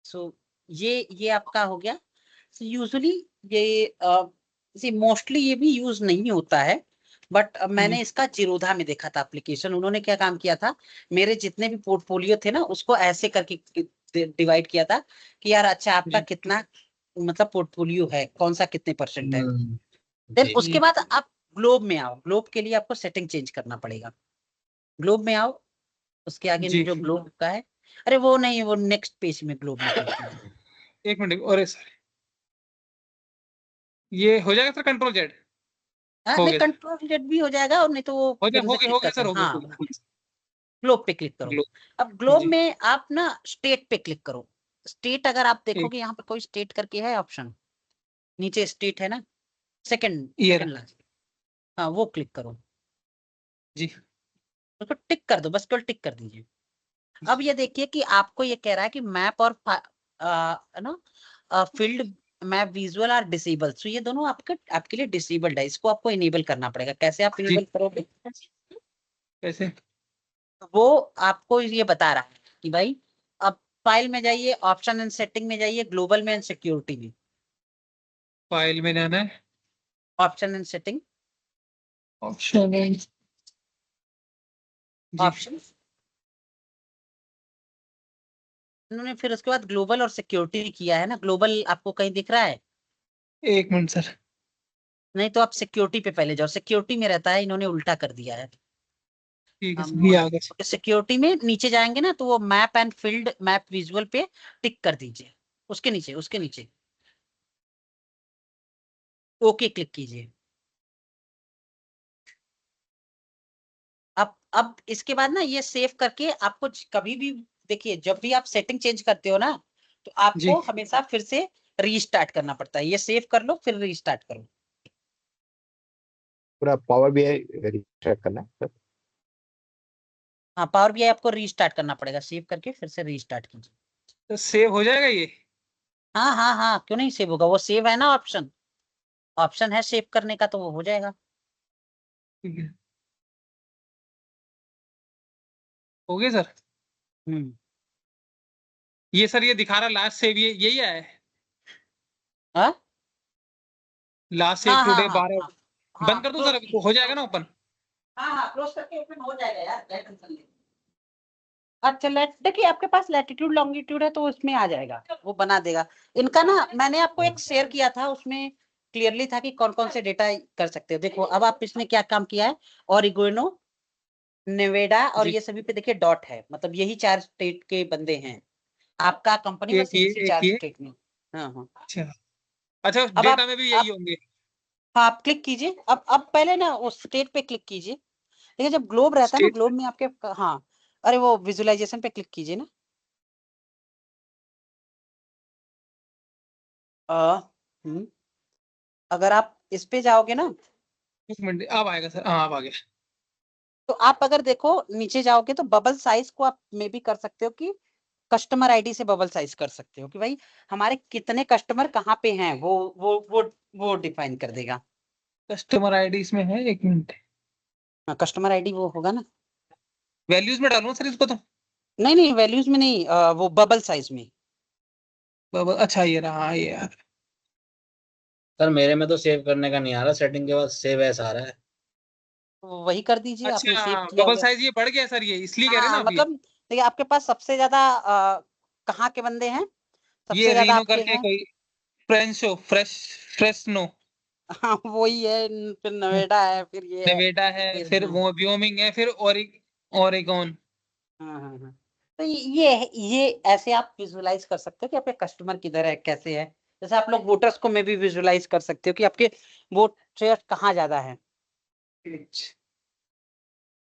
सो ये आपका हो गया। यूजुअली ये मोस्टली ये भी यूज नहीं होता है, बट मैंने इसका जीरोधा में देखा था एप्लीकेशन, उन्होंने क्या काम किया था, मेरे जितने भी पोर्टफोलियो थे ना उसको ऐसे करके डिवाइड किया था कि यार अच्छा आपका जी कितना मतलब पोर्टफोलियो है, कौन सा कितने परसेंट है। देन जी। उसके बाद आप ग्लोब में आओ, ग्लोब के लिए आपको सेटिंग चेंज करना पड़ेगा। ग्लोब में आओ, उसके आगे जी। जो ग्लोब का है, अरे वो नहीं, वो नेक्स्ट पेज में ग्लोब में क्लिक कीजिए। एक मिनट, और सर ये हो जाएगा सर, कंट्रोल जेड? हाँ हो नहीं, गया सर। कंट्रोल जेड भी हो जाएगा, और नहीं तो वो हो फिर गया, से हो क्लिक गया करते सर, हैं। हो गया, हाँ, हो गया, हो गया। ग्लोब पे क्लिक करो। ग्लो। अब ग्लोब जी। में आप ना स्टेट पे क्लिक करो। स्टेट अगर आप एक देखोगे यहाँ पे कोई स्टेट करके है ऑप्शन, नीचे स्टेट है ना, सेकंड ईयर। सेकंड लास्ट, हाँ वो क्लिक करो, जी उसको टिक कर दो, बस केवल टिक कर दीजिए। अब ये देखिए कि आपको ये कह रहा है कि मैप और है ना field map visual are disable, so ये दोनों आपके लिए डिसेबल्ड है, इसको आपको इनेबल करना पड़ेगा। कैसे आप जी। इनेबल करोगे? कैसे? वो आपको ये बता रहा है कि भाई अब फाइल में जाइए, ऑप्शन एंड सेटिंग में जाइए, ग्लोबल में एंड सिक्योरिटी में, फाइल में जाना है, ऑप्शन एंड सेटिंग, ऑप्शन है। जी। ऑप्शन, उन्होंने फिर उसके बाद ग्लोबल और सिक्योरिटी किया है ना, ग्लोबल आपको कहीं दिख रहा है? एक मिनट सर। नहीं तो आप सिक्योरिटी पे पहले जाओ, सिक्योरिटी में रहता है, इन्होंने उल्टा कर दिया है। ठीक है सर, ये आ गया सर। सिक्योरिटी में नीचे जाएंगे ना, तो वो map and field map visual पे टिक कर दीजिए, उसके नीचे ओके क्लिक कीजिए। अब इसके बाद ना ये सेव करके आपको कभी भी देखिए, जब भी आप सेटिंग चेंज करते हो ना, तो जी आपको हमेशा फिर से रीस्टार्ट करना पड़ता है। ये सेव कर लो फिर रीस्टार्ट करो। पूरा पावर BI रिस्टार्ट करना है सर? हाँ, पावर बीआई आपको रीस्टार्ट करना पड़ेगा, सेव करके फिर से रीस्टार्ट कीजिए। तो सेव हो जाएगा ये? हाँ हाँ हाँ, क्यों नहीं सेव होगा, वो सेव है ना ऑप्शन, ऑप्शन है सेव करने का, तो वो हो जाएगा। ठीक है, हो गया सर। ये सर ये दिखा रहा लास्ट सेव, ये यही है, हाँ लास्ट सेव हाँ हाँ टुडे हाँ 12। हाँ, बंद कर दूं सर, अभी तो हो जाएगा ना ओपन? हाँ हाँ, क्लोज करके ओपन हो जाएगा यार, क्या टेंशन नहीं। अच्छा, देखिए आपके पास लैटिट्यूड लॉन्गिट्यूड है तो उसमें आ जाएगा, वो बना देगा। इनका ना मैंने आपको एक शेयर किया था, उसमें क्लियरली था कि कौन कौन से डेटा कर सकते हो। देखो अब आप इसने क्या काम किया है, ओरिगेनो, नेवेडा और जी, ये सभी पे देखिए डॉट है, मतलब यही 4 स्टेट के बंदे हैं। आपका कंपनी एक बस ये इसी एक 4 ये। स्टेट में। हाँ हाँ। अच्छा अच्छा, अब डेटा में भी यही आप होंगे? हाँ, आप क्लिक कीजिए। अब पहले ना उस स्टेट पे क्लिक कीजिए। देखिए जब ग्लोब रहता है ना, स्टेट ग्लोब में आपके, हाँ, अरे वो विजुअलाइजेशन पे क्लिक कीजिए ना। हम्म, अगर आप इस पे जाओगे ना, एक मिनट, अब आएगा सर, हाँ अब आ गया। तो आप अगर देखो नीचे जाओगे तो बबल साइज को आप मे भी कर सकते हो कि कस्टमर आईडी से बबल साइज कर सकते हो कि भाई हमारे कितने कस्टमर कहाँ पे हैं, वो डिफाइन कर देगा। कस्टमर आईडी इसमें है, एक मिनट। हाँ, कस्टमर आईडी वो होगा ना। वैल्यूज में डालूं सर इसको तो? नहीं नहीं, वैल्यूज में नहीं, वो बबल साइज में। अच्छा ये रहा, हाँ, ये यार। सर मेरे में तो सेव करने का नहीं आ रहा, सेटिंग के बाद सेव एस आ रहा है। तो वही कर दीजिए, आपने अच्छा, सेव किया बबल होगा। साइज ये बढ़ गया सर, ये इसलिए कह रहे हैं ना हाँ आप ये? मतलब देखिए आपके पास सबसे ज्यादा कहाँ के बंदे हैं, सबसे ये ज्यादा रीनो आपके करके हैं। कोई फ्रेंशो फ्रेशनो, हाँ वही है, फिर नोएडा है, फिर ये है, नेवेडा है, फिर फिर हाँ वो व्योमिंग है, फिर ओरेगोन। हाँ हाँ हाँ। तो ये ऐसे आप विजुअलाइज कर सकते हो कि आपके कस्टमर किधर है, कैसे है। जैसे आप लोग वोटर्स को में भी विजुअलाइज कर सकते हो कि आपके वोट शेयर कहाँ ज्यादा है।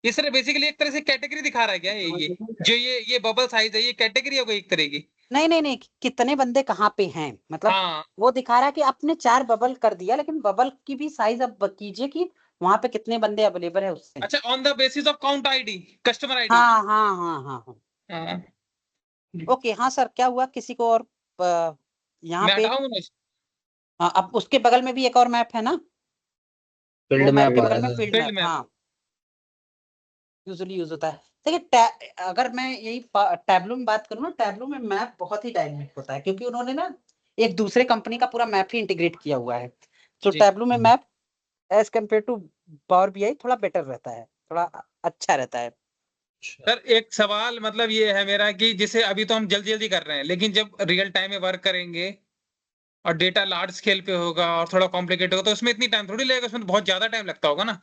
ये सर बेसिकली एक तरह से कैटेगरी दिखा रहा है क्या ये जो ये बबल साइज है, ये कैटेगरी हो गई एक तरह की? नहीं नहीं नहीं, कितने बंदे कहाँ पे हैं, मतलब हाँ। वो दिखा रहा है कि आपने 4 बबल कर दिया, लेकिन बबल की भी साइज अब कीजिए कि वहां पे कितने बंदे अवेलेबल है उससे। अच्छा, on the basis of count ID, customer ID. हाँ हाँ हाँ हाँ हाँ। हाँ, ओके, हाँ सर, क्या हुआ, किसी को और यहाँ मैं पे, हटाऊं ना? हाँ, अब उसके बगल में भी एक और मैप है ना, फील्ड वो मैप मैप के आ बगल रहा में है sir. Field field map, map. हाँ, यूजुअली यूज होता है। देखिए अगर मैं यही टैबलो में बात करूँ ना, टैबलो में मैप बहुत ही डायनेमिक होता है, क्योंकि उन्होंने ना एक दूसरे कंपनी का पूरा मैप ही इंटीग्रेट किया हुआ है। तो जी टैबलो में map as compare to power BI थोड़ा बेटर रहता है, थोड़ा अच्छा रहता है। अच्छा। सर, एक सवाल मतलब ये है मेरा कि जैसे अभी तो हम जल्दी जल्दी कर रहे हैं, लेकिन जब रियल टाइम में वर्क करेंगे और डेटा लार्ज स्केल पे होगा और थोड़ा कॉम्प्लिकेटेड होगा, तो उसमें इतनी टाइम थोड़ी लगेगा, उसमें तो बहुत ज्यादा टाइम लगता होगा ना?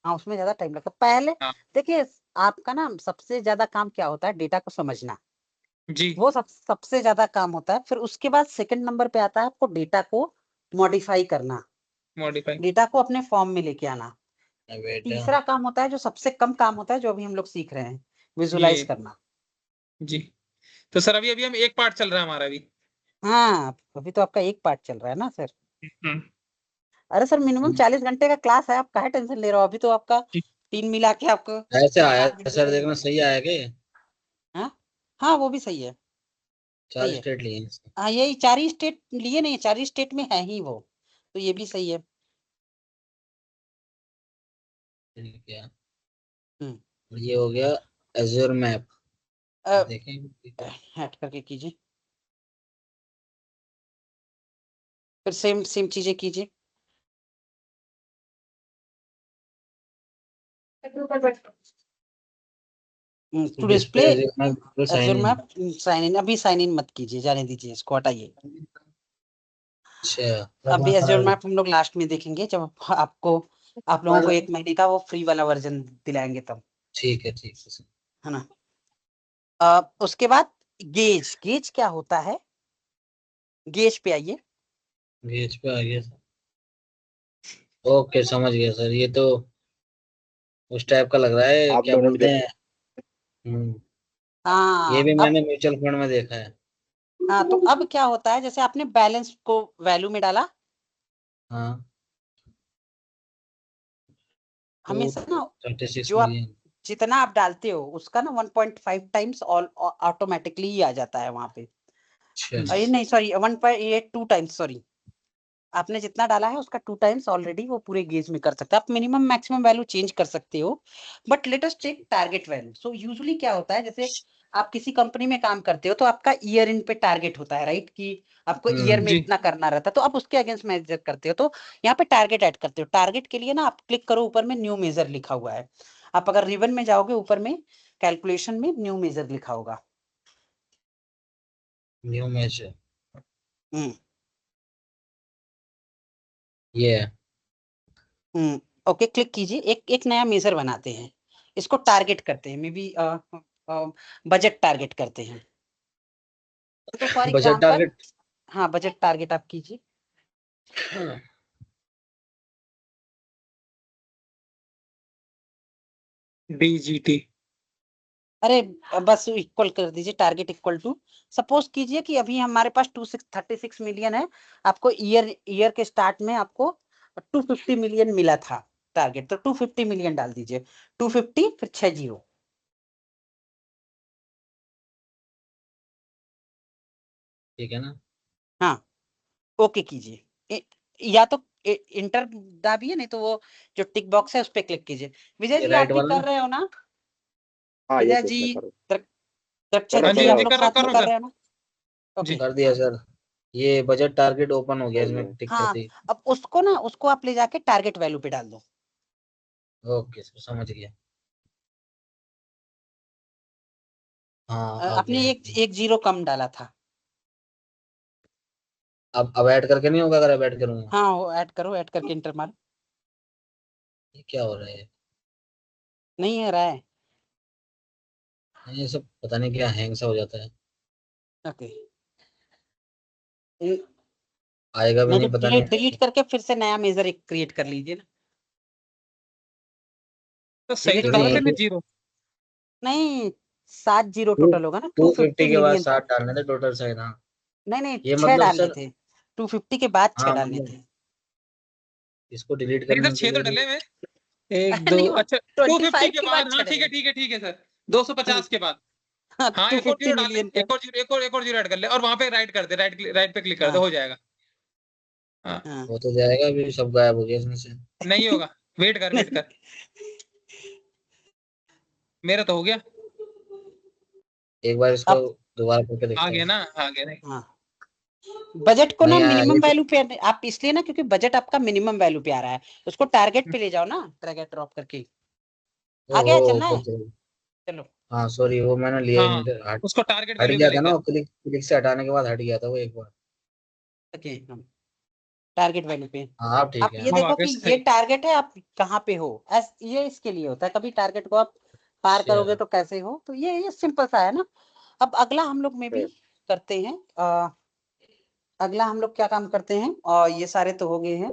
हाँ, उसमें ज्यादा टाइम लगता है पहले। हाँ। देखिए आपका ना सबसे ज्यादा काम क्या होता है, डेटा को समझना, जी। वो सबसे ज्यादा काम होता है। फिर उसके बाद सेकंड नंबर पे आता है आपको डेटा को मॉडिफाई करना, मॉडिफाई। डेटा को अपने फॉर्म में लेके आना। बेटा। तीसरा काम होता है जो सबसे कम काम होता है, जो अभी हम लोग सीख रहे हैं, विजुलाइज ये। करना। जी। तो सर अभी अभी हम एक पार्ट चल रहा है हमारा अभी। हाँ, अभी तो आपका एक पार्ट चल रहा है ना सर। हम्म। अरे सर, मिनिमम 40 घंटे का क्लास है, आप काहे टेंशन ले रहे हो, अभी तो आपका जी। 3 मिला के आपको ऐसे आया 8 घंटे सर, लगेगा। देखना सही आया कि हाँ हाँ, वो भी सही है, चार सही है। स्टेट लिए हैं इसके। हाँ, यही 4 ही स्टेट लिए, नहीं 4 ही स्टेट में है ही वो, तो ये भी सही है। ठीक है। हम्म। ये हो गया एज्योर मैप। देखें ठीक है। हट करके कीजिए, फिर सेम सेम चीजें कीजिए। To display display Azure map sign Azure in. Map, sign in, अभी साइन इन मत कीजिए, जाने दीजिए, इसको हटाइए। अभी एज्योर अच्छा। मैप हम लोग लास्ट में देखेंगे, जब आपको, आप लोगों को 1 महीने का वो फ्री वाला वर्जन दिलाएंगे तब, ठीक है सर। है ना। उसके बाद गेज, गेज क्या होता है, गेज पे आइए। गेज पे आ गया सर। ओके समझ गया सर, ये तो उस टाइप का लग रहा है, आप क्या दोनों बोलते हैं। जैसे ये हाँ भी अब मैंने म्यूचुअल फंड में देखा है। हाँ, तो अब क्या होता है, जैसे आपने बैलेंस को वैल्यू में डाला, हाँ हमेशा ना 36 जो आप मिलियन। जितना आप डालते हो उसका ना 1.5 टाइम्स ऑटोमेटिकली ही आ जाता है वहां पे। अच्छा ये नहीं, सॉरी, 1.82 टाइम्स, सॉरी, आपने जितना डाला है उसका 2 टाइम्स ऑलरेडी वो पूरे गेज में कर सकते हैं। आप मिनिमम मैक्सिमम वैल्यू चेंज कर सकते हो, but let us check target value. So usually क्या होता है, जैसे आप किसी कंपनी में काम करते हो तो आपका ईयर इन पे टारगेट होता है, राइट, कि आपको ईयर में जी। इतना करना रहता है, तो आप उसके अगेंस्ट मेजर करते हो। तो यहाँ पे टारगेट ऐड करते हो। टारगेट के लिए ना आप क्लिक करो, ऊपर में न्यू मेजर लिखा हुआ है। आप अगर रिबन में जाओगे, ऊपर में कैलकुलेशन में न्यू मेजर लिखा होगा। न्यू मैच हम्म ये है। ओके, क्लिक कीजिए। एक एक नया मेजर बनाते हैं, इसको टारगेट करते हैं, मे बी बजट टारगेट करते हैं। तो फॉर बजट एग्जांपल, टारगेट। हाँ, बजट टारगेट आप कीजिए। DGT। अरे बस इक्वल कर दीजिए, टारगेट इक्वल टू, सपोज कीजिए कि अभी हमारे पास 36 मिलियन है। आपको ईयर के स्टार्ट में आपको 250 मिलियन मिला था टारगेट, तो 250 मिलियन डाल दीजिए। 250 फिर 6 जीरो। ठीक है ना। हाँ, ओके कीजिए। या तो इंटर दाबिए, नहीं तो वो जो टिक बॉक्स है उस पर क्लिक कीजिए। विजय ये जी, आप राइट भी वाला कर ना। रहे हो ना? हाँ विजय यस यस जी, मैं करूँ। दक्षत करो हाँ जी, जी, हाँ करो आप जी, आप। लोग कर रहा हूँ, साथ कर में रहा हूँ कर सर। रहे हो ना? ओके। जी। कर दिया हाँ सर। ये बजट टारगेट ओपन हो गया, इसमें टिक हाँ, करते ही। अब उसको ना, उसको आप ले जाके टारगेट वैल्यू पे डाल दो। ओके सर, समझ गया। हाँ आ आपने गया एक एक जीरो कम डाला था। अब ऐड करके नहीं होगा, अगर अब ऐड करूंगा। हाँ, वो ऐड करो, ऐड करके इंटर मारो। ये क्या हो रहा है। नहीं आ रहा है? ये सब पता नहीं क्या हैंग सा हो जाता है। ओके, आएगा भी नहीं तो नहीं, पता डिलीट नहीं। डिलीट करके फिर से नया मेजर एक क्रिएट कर लीजिए ना। तो सही डिलीट तो ये डाला करके था नहीं, मैं फिर, 0। नहीं, 7 जीरो टू टोटल होगा ना, 250 250 के बाद मिलियन। 7 डालने थे टोटल शायद। हाँ नहीं नहीं, ये 6 मतलब डालने सर। थे। 250 के बाद 6 हाँ डालने मतलब थे। इसको डिलीट नहीं सर, करने के 6 तो लिए भी। डले में। एक दो, नहीं, वो अच्छा 250 25 के के बाद बाद, 6 हाँ ठीक है, डले। ठीक है, ठीक है सर। 250 के बाद। हाँ, हाँ, एक और 250 जीरो डाल मिलियन ले, का। एक और जीरो, एक और जीरो ऐड कर ले, और वहां पे राइट कर दे, राइट पे क्लिक कर दे, हाँ हो जाएगा। हाँ। हाँ। हो तो जाएगा, अभी सब गायब हो गया इसमें से। नहीं होगा, वेट कर, वेट नहीं, कर। मेरा तो हो गया। एक बार इसको अब दोबारा करके आ देखता गया हूँ। ना, आ गया नहीं। हाँ, बजट को ना नहीं आया मिनिमम ये तो। वैल्यू पे आप इसलिए ना, क्योंकि बजट आपका मिनिमम वैल्यू पे आ रहा है, उसको टारगेट पे ले जाओ ना, ड्रैग एंड ड्रॉप करके। आ ओहो गया, चलना ऊपर है? तो। चलो। हाँ सॉरी, वो मैंने लिया ही हाँ, नहीं था। हट उसको टारगेट हट वैल्यू पे गया ले था ना, जा। वो क्लिक क्लिक से हटाने के बाद हट गया था वो एक बार। ओके, हम टारगेट वैल्यू पे। हाँ अब ठीक आप है। ये अब आ देखो गया कि ये सही। टारगेट है, आप कहाँ पे हो, ये इसके लिए होता है। कभी टारगेट को आप पार करोगे अच्छा तो कैसे हो, तो ये सिंपल सा है ना। अब अगला हम लोग में भी करते हैं। अगला हम लोग क्या काम करते हैं, और ये सारे तो हो गए हैं।